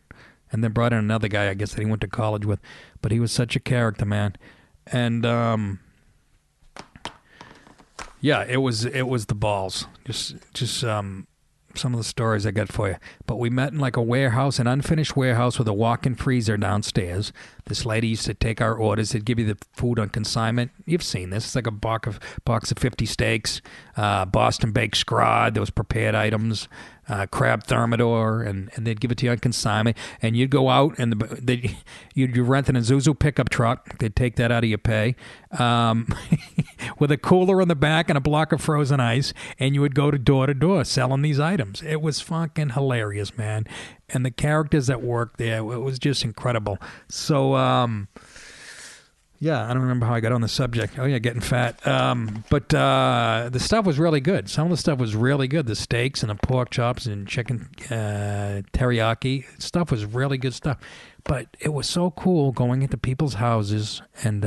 and then brought in another guy, I guess, that he went to college with. But he was such a character, man. And yeah, it was the balls. Just some of the stories I got for you. But we met in like a warehouse, an unfinished warehouse with a walk-in freezer downstairs. This lady used to take our orders. They'd give you the food on consignment. You've seen this. It's like a box of 50 steaks, Boston baked scrod. There was prepared items, crab thermidor, and they'd give it to you on consignment. And you'd go out and you'd rent an Isuzu pickup truck. They'd take that out of your pay with a cooler in the back and a block of frozen ice, and you would go to door selling these items. It was fucking hilarious, man. And the characters that worked there, it was just incredible. So, yeah, I don't remember how I got on the subject. Oh, yeah, getting fat. But the stuff was really good. Some of the stuff was really good. The steaks and the pork chops and chicken teriyaki. Stuff was really good stuff. But it was so cool going into people's houses and,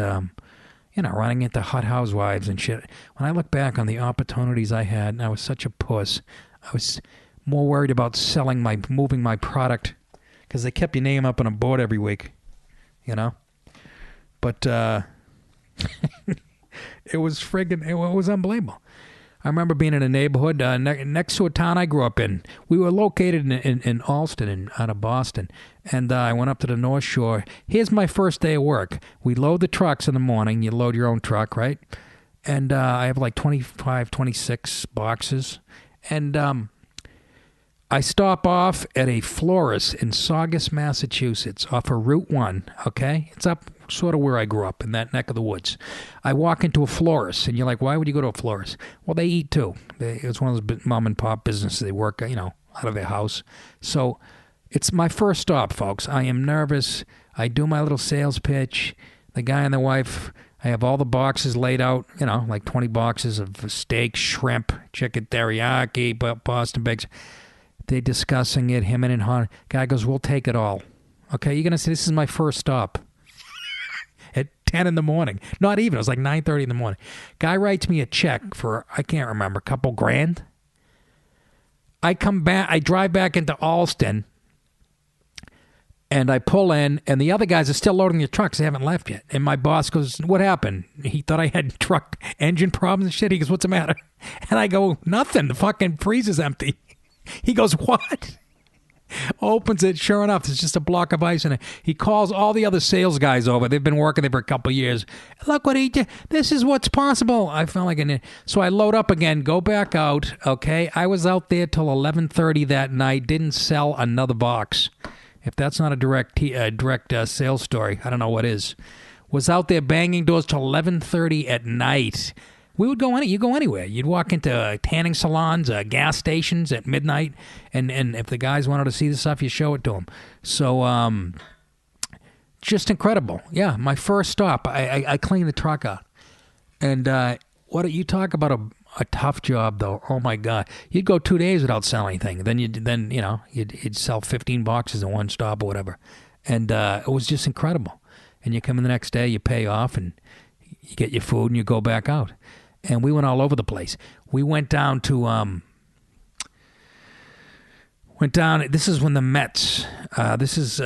running into hot housewives and shit. When I look back on the opportunities I had, and I was such a puss, I was more worried about moving my product because they kept your name up on a board every week, But it was it was unbelievable. I remember being in a neighborhood next to a town I grew up in. We were located in Allston, out of Boston, and I went up to the North Shore. Here's my first day of work. We load the trucks in the morning. You load your own truck, right? And I have like 25, 26 boxes. And I stop off at a florist in Saugus, Massachusetts, off of Route 1, okay? It's up sort of where I grew up, in that neck of the woods. I walk into a florist, and you're like, why would you go to a florist? Well, they eat too. It's one of those mom-and-pop businesses. They work, out of their house. So it's my first stop, folks. I am nervous. I do my little sales pitch. The guy and the wife, I have all the boxes laid out, like 20 boxes of steak, shrimp, chicken teriyaki, Boston bakes. They're discussing it, him and Han. Guy goes, we'll take it all. Okay, you're going to say this is my first stop. At 10 in the morning. Not even. It was like 9:30 in the morning. Guy writes me a check for, I can't remember, a couple grand. I come back, I drive back into Allston, and I pull in, and the other guys are still loading the trucks. They haven't left yet. And my boss goes, what happened? He thought I had truck engine problems and shit. He goes, what's the matter? And I go, nothing. The fucking freezer's empty. He goes, what? Opens it. Sure enough, there's just a block of ice in it. He calls all the other sales guys over. They've been working there for a couple of years. Look what he did. This is what's possible. I felt like so I load up again, go back out. Okay, I was out there till 11:30 that night. Didn't sell another box. If that's not a direct sales story, I don't know what is. Was out there banging doors till 11:30 at night. We would go you go anywhere. You'd walk into tanning salons, gas stations at midnight, and if the guys wanted to see the stuff, you show it to them. So, just incredible. Yeah, my first stop, I cleaned the truck out. And what you talk about a tough job, though. Oh my God, you'd go 2 days without selling anything. Then you'd sell 15 boxes in one stop or whatever, and it was just incredible. And you come in the next day, you pay off, and you get your food, and you go back out. And we went all over the place. We went down to, this is when the Mets, this is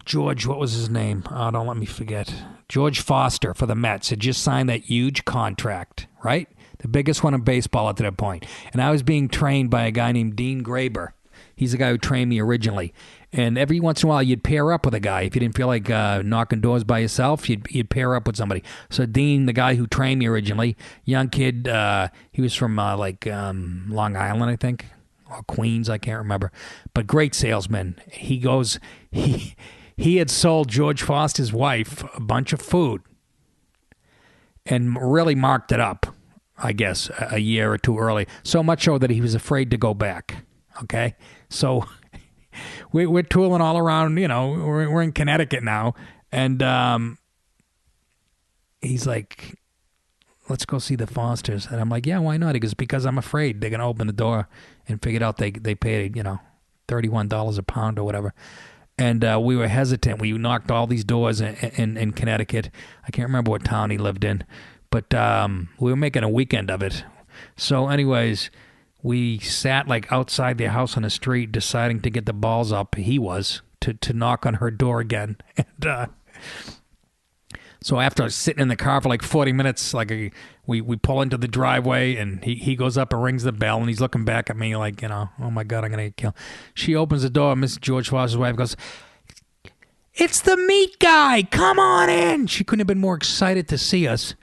George, what was his name? Oh, don't let me forget. George Foster for the Mets had just signed that huge contract, right? The biggest one in baseball at that point. And I was being trained by a guy named Dean Graber. He's the guy who trained me originally. And every once in a while, you'd pair up with a guy. If you didn't feel like knocking doors by yourself, you'd pair up with somebody. So Dean, the guy who trained me originally, young kid, he was from Long Island, I think, or Queens, I can't remember. But great salesman. He had sold George Foster's wife a bunch of food and really marked it up, I guess, a year or two early. So much so that he was afraid to go back. Okay? So we're tooling all around, we're in Connecticut now. And he's like, let's go see the Fosters. And I'm like, yeah, why not? He goes, because I'm afraid they're going to open the door and figure out they paid, $31 a pound or whatever. And we were hesitant. We knocked all these doors in Connecticut. I can't remember what town he lived in, but we were making a weekend of it. So anyways, we sat like outside their house on the street deciding to get the balls up, he was, to knock on her door again. And so after sitting in the car for like 40 minutes, we pull into the driveway, and he goes up and rings the bell, and he's looking back at me like, oh my God, I'm going to get killed. She opens the door, Miss George Foster's wife goes, "It's the meat guy, come on in." She couldn't have been more excited to see us.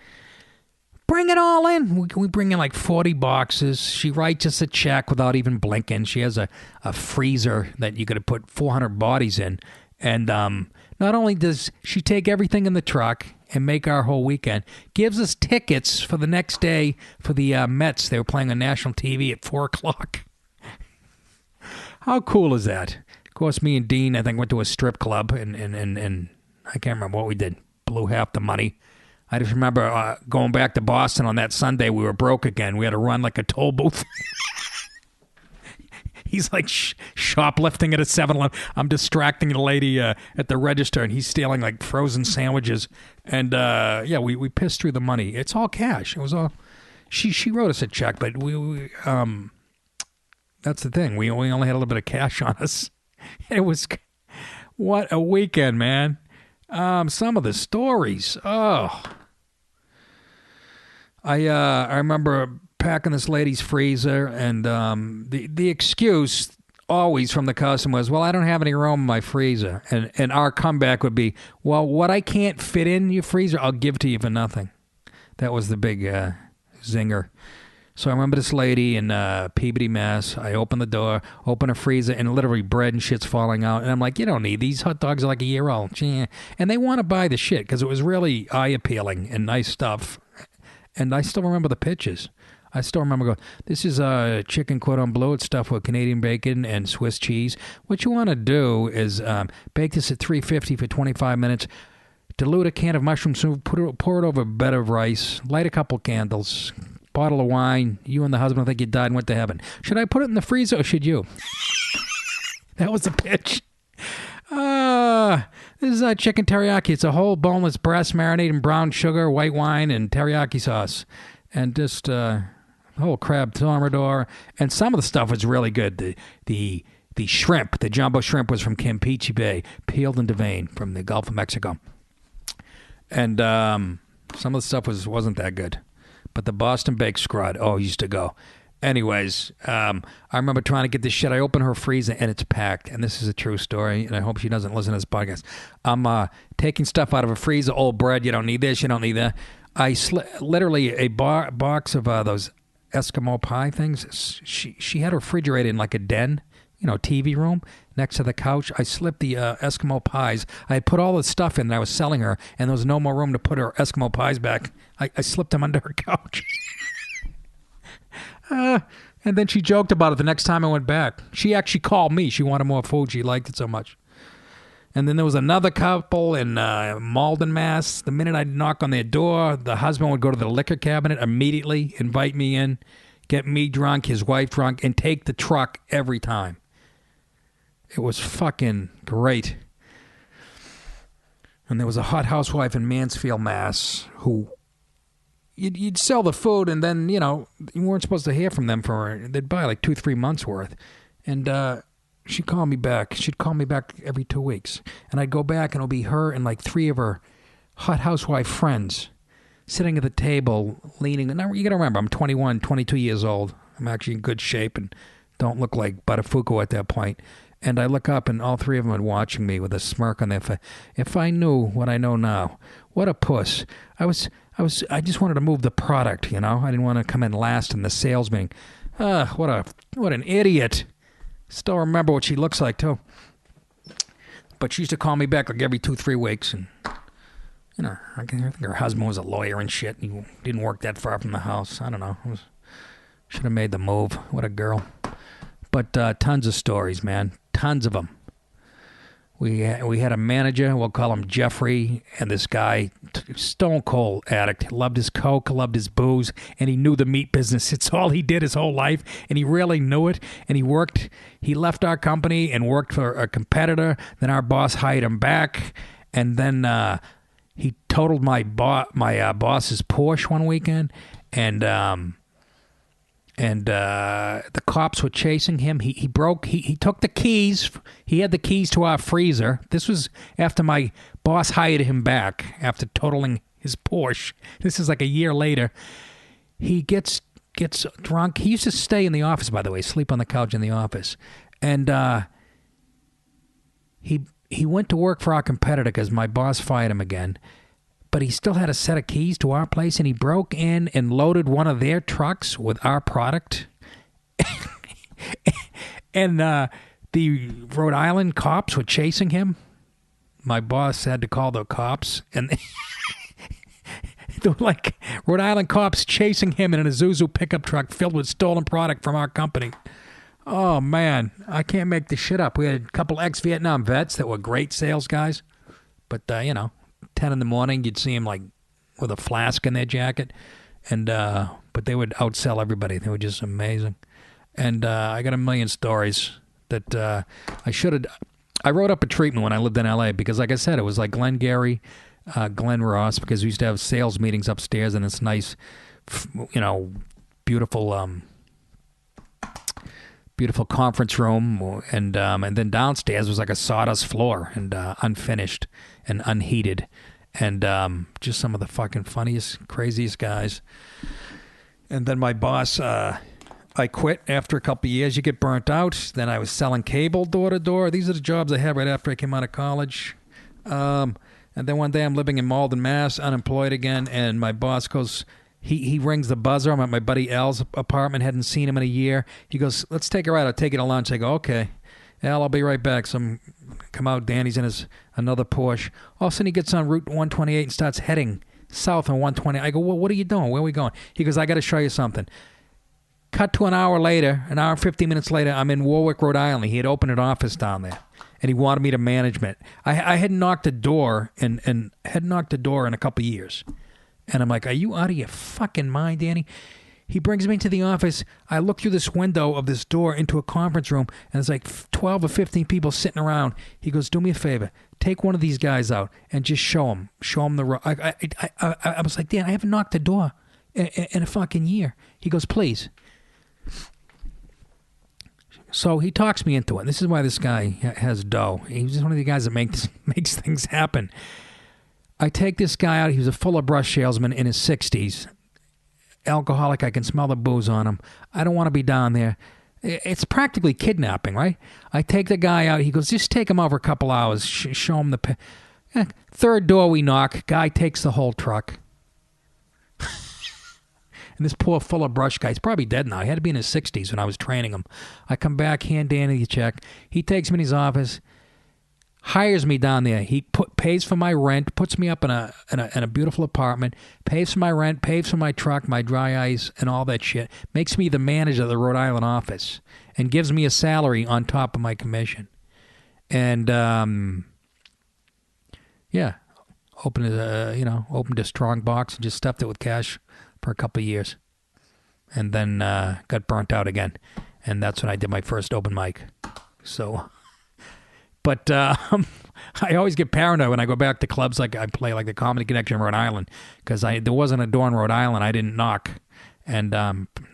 Bring it all in. We bring in like 40 boxes. She writes us a check without even blinking. She has a freezer that you could have put 400 bodies in. And not only does she take everything in the truck and make our whole weekend, gives us tickets for the next day for the Mets. They were playing on national TV at 4 o'clock. How cool is that? Of course, me and Dean, I think, went to a strip club, and I can't remember what we did. Blew half the money. I just remember going back to Boston on that Sunday. We were broke again. We had to run like a toll booth. He's like shoplifting at a 7-Eleven. I'm distracting the lady at the register, and he's stealing like frozen sandwiches. And we pissed through the money. It's all cash. It was all. She wrote us a check, but we that's the thing. We only had a little bit of cash on us. It was what a weekend, man. Some of the stories. Oh, I remember packing this lady's freezer, and the excuse always from the customer was, "Well, I don't have any room in my freezer," and our comeback would be, "Well, what I can't fit in your freezer, I'll give to you for nothing." That was the big zinger. So I remember this lady in Peabody, Mass. I open the door, open a freezer, and literally bread and shit's falling out. And I'm like, you don't need these. Hot dogs are like a year old. And they want to buy the shit because it was really eye-appealing and nice stuff. And I still remember the pictures. I still remember going, "This is chicken cordon bleu. It's stuffed with Canadian bacon and Swiss cheese. What you want to do is bake this at 350 for 25 minutes. Dilute a can of mushroom soup, pour it over a bed of rice, light a couple candles, bottle of wine. You and the husband think you died and went to heaven. Should I put it in the freezer or should you?" That was the pitch. This is chicken teriyaki. It's a whole boneless breast marinated in brown sugar, white wine, and teriyaki sauce. And just whole crab thermidor. And some of the stuff was really good. The shrimp, the jumbo shrimp was from Campeche Bay, peeled in Devane from the Gulf of Mexico. And some of the stuff wasn't that good. But the Boston baked scrod, used to go. Anyways, I remember trying to get this shit. I open her freezer, and it's packed. And this is a true story, and I hope she doesn't listen to this podcast. I'm taking stuff out of a freezer, old bread. You don't need this, you don't need that. I literally a box of those Eskimo pie things. She had her refrigerator in like a den, TV room next to the couch. I slipped the Eskimo pies. I had put all the stuff in that I was selling her, and there was no more room to put her Eskimo pies back. I slipped them under her couch. And then she joked about it the next time I went back. She actually called me. She wanted more food. She liked it so much. And then there was another couple in Malden, Mass. The minute I'd knock on their door, the husband would go to the liquor cabinet immediately, invite me in, get me drunk, his wife drunk, and take the truck every time. It was fucking great. And there was a hot housewife in Mansfield, Mass, who you'd sell the food, and then, you weren't supposed to hear from them they'd buy like 2-3 months worth. And she'd call me back. She'd call me back every 2 weeks. And I'd go back, and it'll be her and like 3 of her hot housewife friends sitting at the table, leaning. Now, you got to remember, I'm 21, 22 years old. I'm actually in good shape and don't look like Buttafuoco at that point. And I look up, and all 3 of them are watching me with a smirk on their face. If I knew what I know now, what a puss. I just wanted to move the product, I didn't want to come in last in the sales meeting. What an idiot. Still remember what she looks like, too. But she used to call me back like every 2-3 weeks. And, I think her husband was a lawyer and shit. He didn't work that far from the house. I don't know. Should have made the move. What a girl. But tons of stories, man. Tons of them. We had a manager, we'll call him Jeffrey, and this guy, stone cold addict, loved his coke, loved his booze, and he knew the meat business. It's all he did his whole life, and he really knew it. And he left our company and worked for a competitor. Then our boss hired him back, and then he totaled my boss's Porsche one weekend, and the cops were chasing him. He took the keys. He had the keys to our freezer. This was after my boss hired him back after totaling his Porsche. This is like a year later. He gets drunk. He used to stay in the office, by the way, sleep on the couch in the office. And he went to work for our competitor because my boss fired him again. But he still had a set of keys to our place, and he broke in and loaded one of their trucks with our product. And the Rhode Island cops were chasing him. My boss had to call the cops, and they were like Rhode Island cops chasing him in an Isuzu pickup truck filled with stolen product from our company. Oh, man, I can't make this shit up. We had a couple ex-Vietnam vets that were great sales guys, but, 10 in the morning, you'd see them like with a flask in their jacket, and but they would outsell everybody. They were just amazing. And I got a million stories that I should have. I wrote up a treatment when I lived in L.A. because, like I said, it was like Glenn Gary, Glenn Ross, because we used to have sales meetings upstairs in this nice, beautiful conference room, and then downstairs was like a sawdust floor and unfinished and unheated, and just some of the fucking funniest, craziest guys. And then my boss, I quit after a couple of years. You get burnt out. Then I was selling cable door to door. These are the jobs I had right after I came out of college. And then one day I'm living in Malden, Mass, unemployed again, and my boss goes, He rings the buzzer. I'm at my buddy Al's apartment. Hadn't seen him in a year. He goes, let's take a ride. I'll take you to lunch. I go, okay. Al, I'll be right back. So come out. Danny's in his another Porsche. All of a sudden he gets on Route 128 and starts heading south on 120. I go, well, what are you doing? Where are we going? He goes, I got to show you something. Cut to an hour and 15 minutes later, I'm in Warwick, Rhode Island. He had opened an office down there, and he wanted me to management. I hadn't knocked a door and hadn't knocked a door in a couple of years. And I'm like, are you out of your fucking mind, Danny? He brings me to the office. I look through this window of this door into a conference room, and there's like 12 or 15 people sitting around. He goes, do me a favor. Take one of these guys out and just show them the road. I was like, Dan, I haven't knocked a door in a fucking year. He goes, please. So he talks me into it. This is why this guy has dough. He's just one of the guys that makes things happen. I take this guy out. He was a full of brush salesman in his 60s. Alcoholic. I can smell the booze on him. I don't want to be down there. It's practically kidnapping, right? I take the guy out. He goes, just take him out for a couple hours. Show him the... Third door we knock. Guy takes the whole truck. And this poor full of brush guy, he's probably dead now. He had to be in his 60s when I was training him. I come back, hand Danny the check. He takes me in his office, hires me down there. He pays for my rent, puts me up in a beautiful apartment, pays for my rent, pays for my truck, my dry ice, and all that shit. Makes me the manager of the Rhode Island office and gives me a salary on top of my commission. And opened a strong box and just stuffed it with cash for a couple of years, and then got burnt out again, and that's when I did my first open mic. So, but I always get paranoid when I go back to clubs like I play, like the Comedy Connection in Rhode Island, because there wasn't a door in Rhode Island I didn't knock, and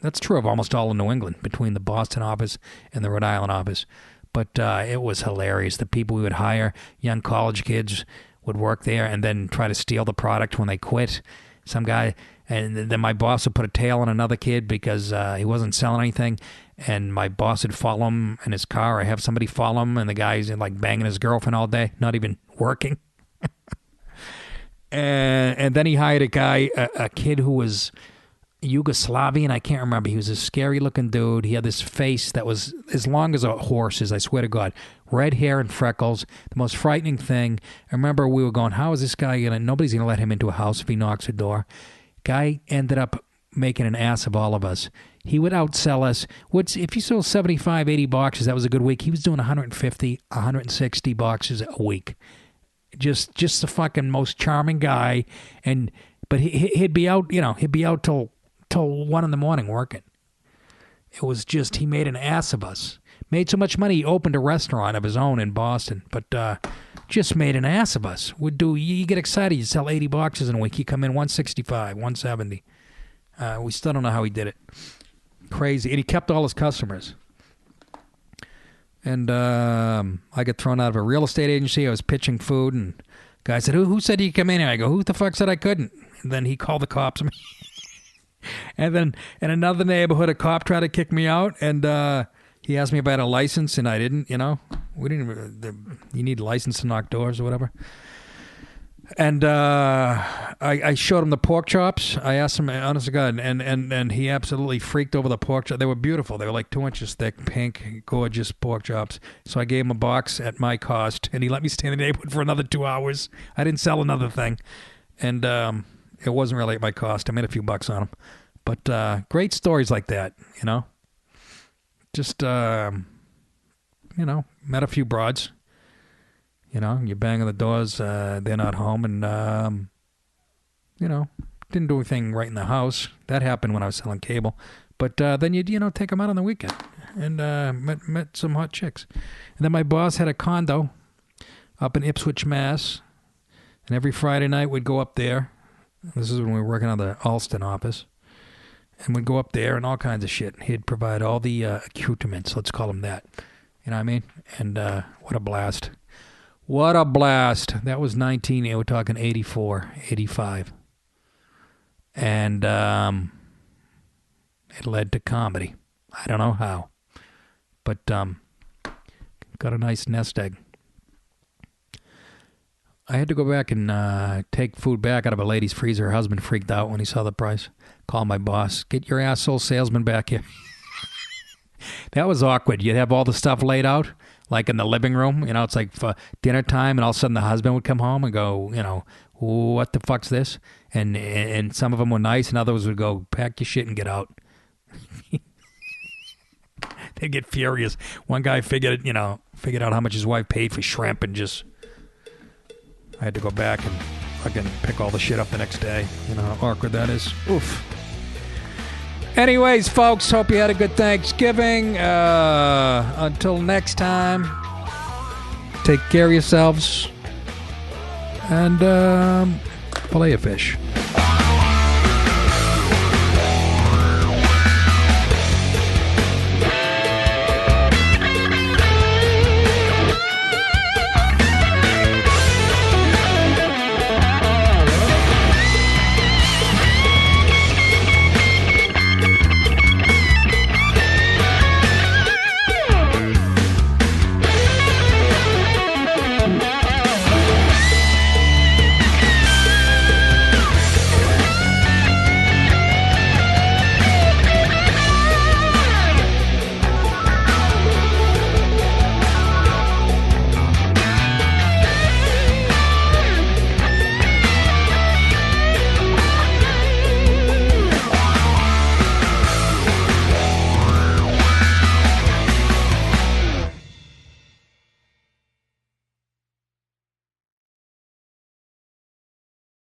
that's true of almost all of New England, between the Boston office and the Rhode Island office. But it was hilarious. The people we would hire, young college kids, would work there and then try to steal the product when they quit. Some guy, and then my boss would put a tail on another kid because he wasn't selling anything, and my boss would follow him in his car, or have somebody follow him, and the guy's like banging his girlfriend all day, not even working. and then he hired a guy, a kid who was Yugoslavian, I can't remember. He was a scary-looking dude. He had this face that was as long as a horse's, I swear to God. Red hair and freckles, the most frightening thing. I remember we were going, how is this guy nobody's going to let him into a house if he knocks a door. Guy ended up making an ass of all of us. He would outsell us. If you sold 75, 80 boxes, that was a good week. He was doing 150, 160 boxes a week. Just the fucking most charming guy. But he'd be out, he'd be out till 1 a.m. working. It was just, he made an ass of us. Made so much money, he opened a restaurant of his own in Boston. But just made an ass of us. You get excited, you sell 80 boxes in a week. You come in 165, 170. We still don't know how he did it. Crazy. And he kept all his customers. And I got thrown out of a real estate agency. I was pitching food, and the guy said, who said you come in here? I go, who the fuck said I couldn't? And then he called the cops on me. And then in another neighborhood, a cop tried to kick me out, and he asked me if I had a license, and I didn't, We didn't. You need a license to knock doors or whatever. And I showed him the pork chops. I asked him, honest to God, and he absolutely freaked over the pork chops. They were beautiful. They were like 2 inches thick, pink, gorgeous pork chops. So I gave him a box at my cost, and he let me stay in the neighborhood for another 2 hours. I didn't sell another thing. And it wasn't really at my cost. I made a few bucks on them. But great stories like that, Just, met a few broads. You bang on the doors, they're not home, and, didn't do anything right in the house. That happened when I was selling cable. But then you'd, take them out on the weekend and met some hot chicks. And then my boss had a condo up in Ipswich, Mass. And every Friday night we'd go up there. This is when we were working on the Alston office. And we'd go up there and all kinds of shit. He'd provide all the accoutrements, let's call them that. You know what I mean? And what a blast. What a blast. That was we're talking 84, 85. And it led to comedy. I don't know how. But got a nice nest egg. I had to go back and take food back out of a lady's freezer. Her husband freaked out when he saw the price. Called my boss. Get your asshole salesman back here. That was awkward. You'd have all the stuff laid out, like in the living room. It's like for dinner time, and all of a sudden the husband would come home and go, what the fuck's this? And some of them were nice, and others would go, pack your shit and get out. They'd get furious. One guy figured out how much his wife paid for shrimp, and I had to go back and fucking pick all the shit up the next day. You know how awkward that is? Oof. Anyways, folks, hope you had a good Thanksgiving. Until next time, take care of yourselves and fillet a fish.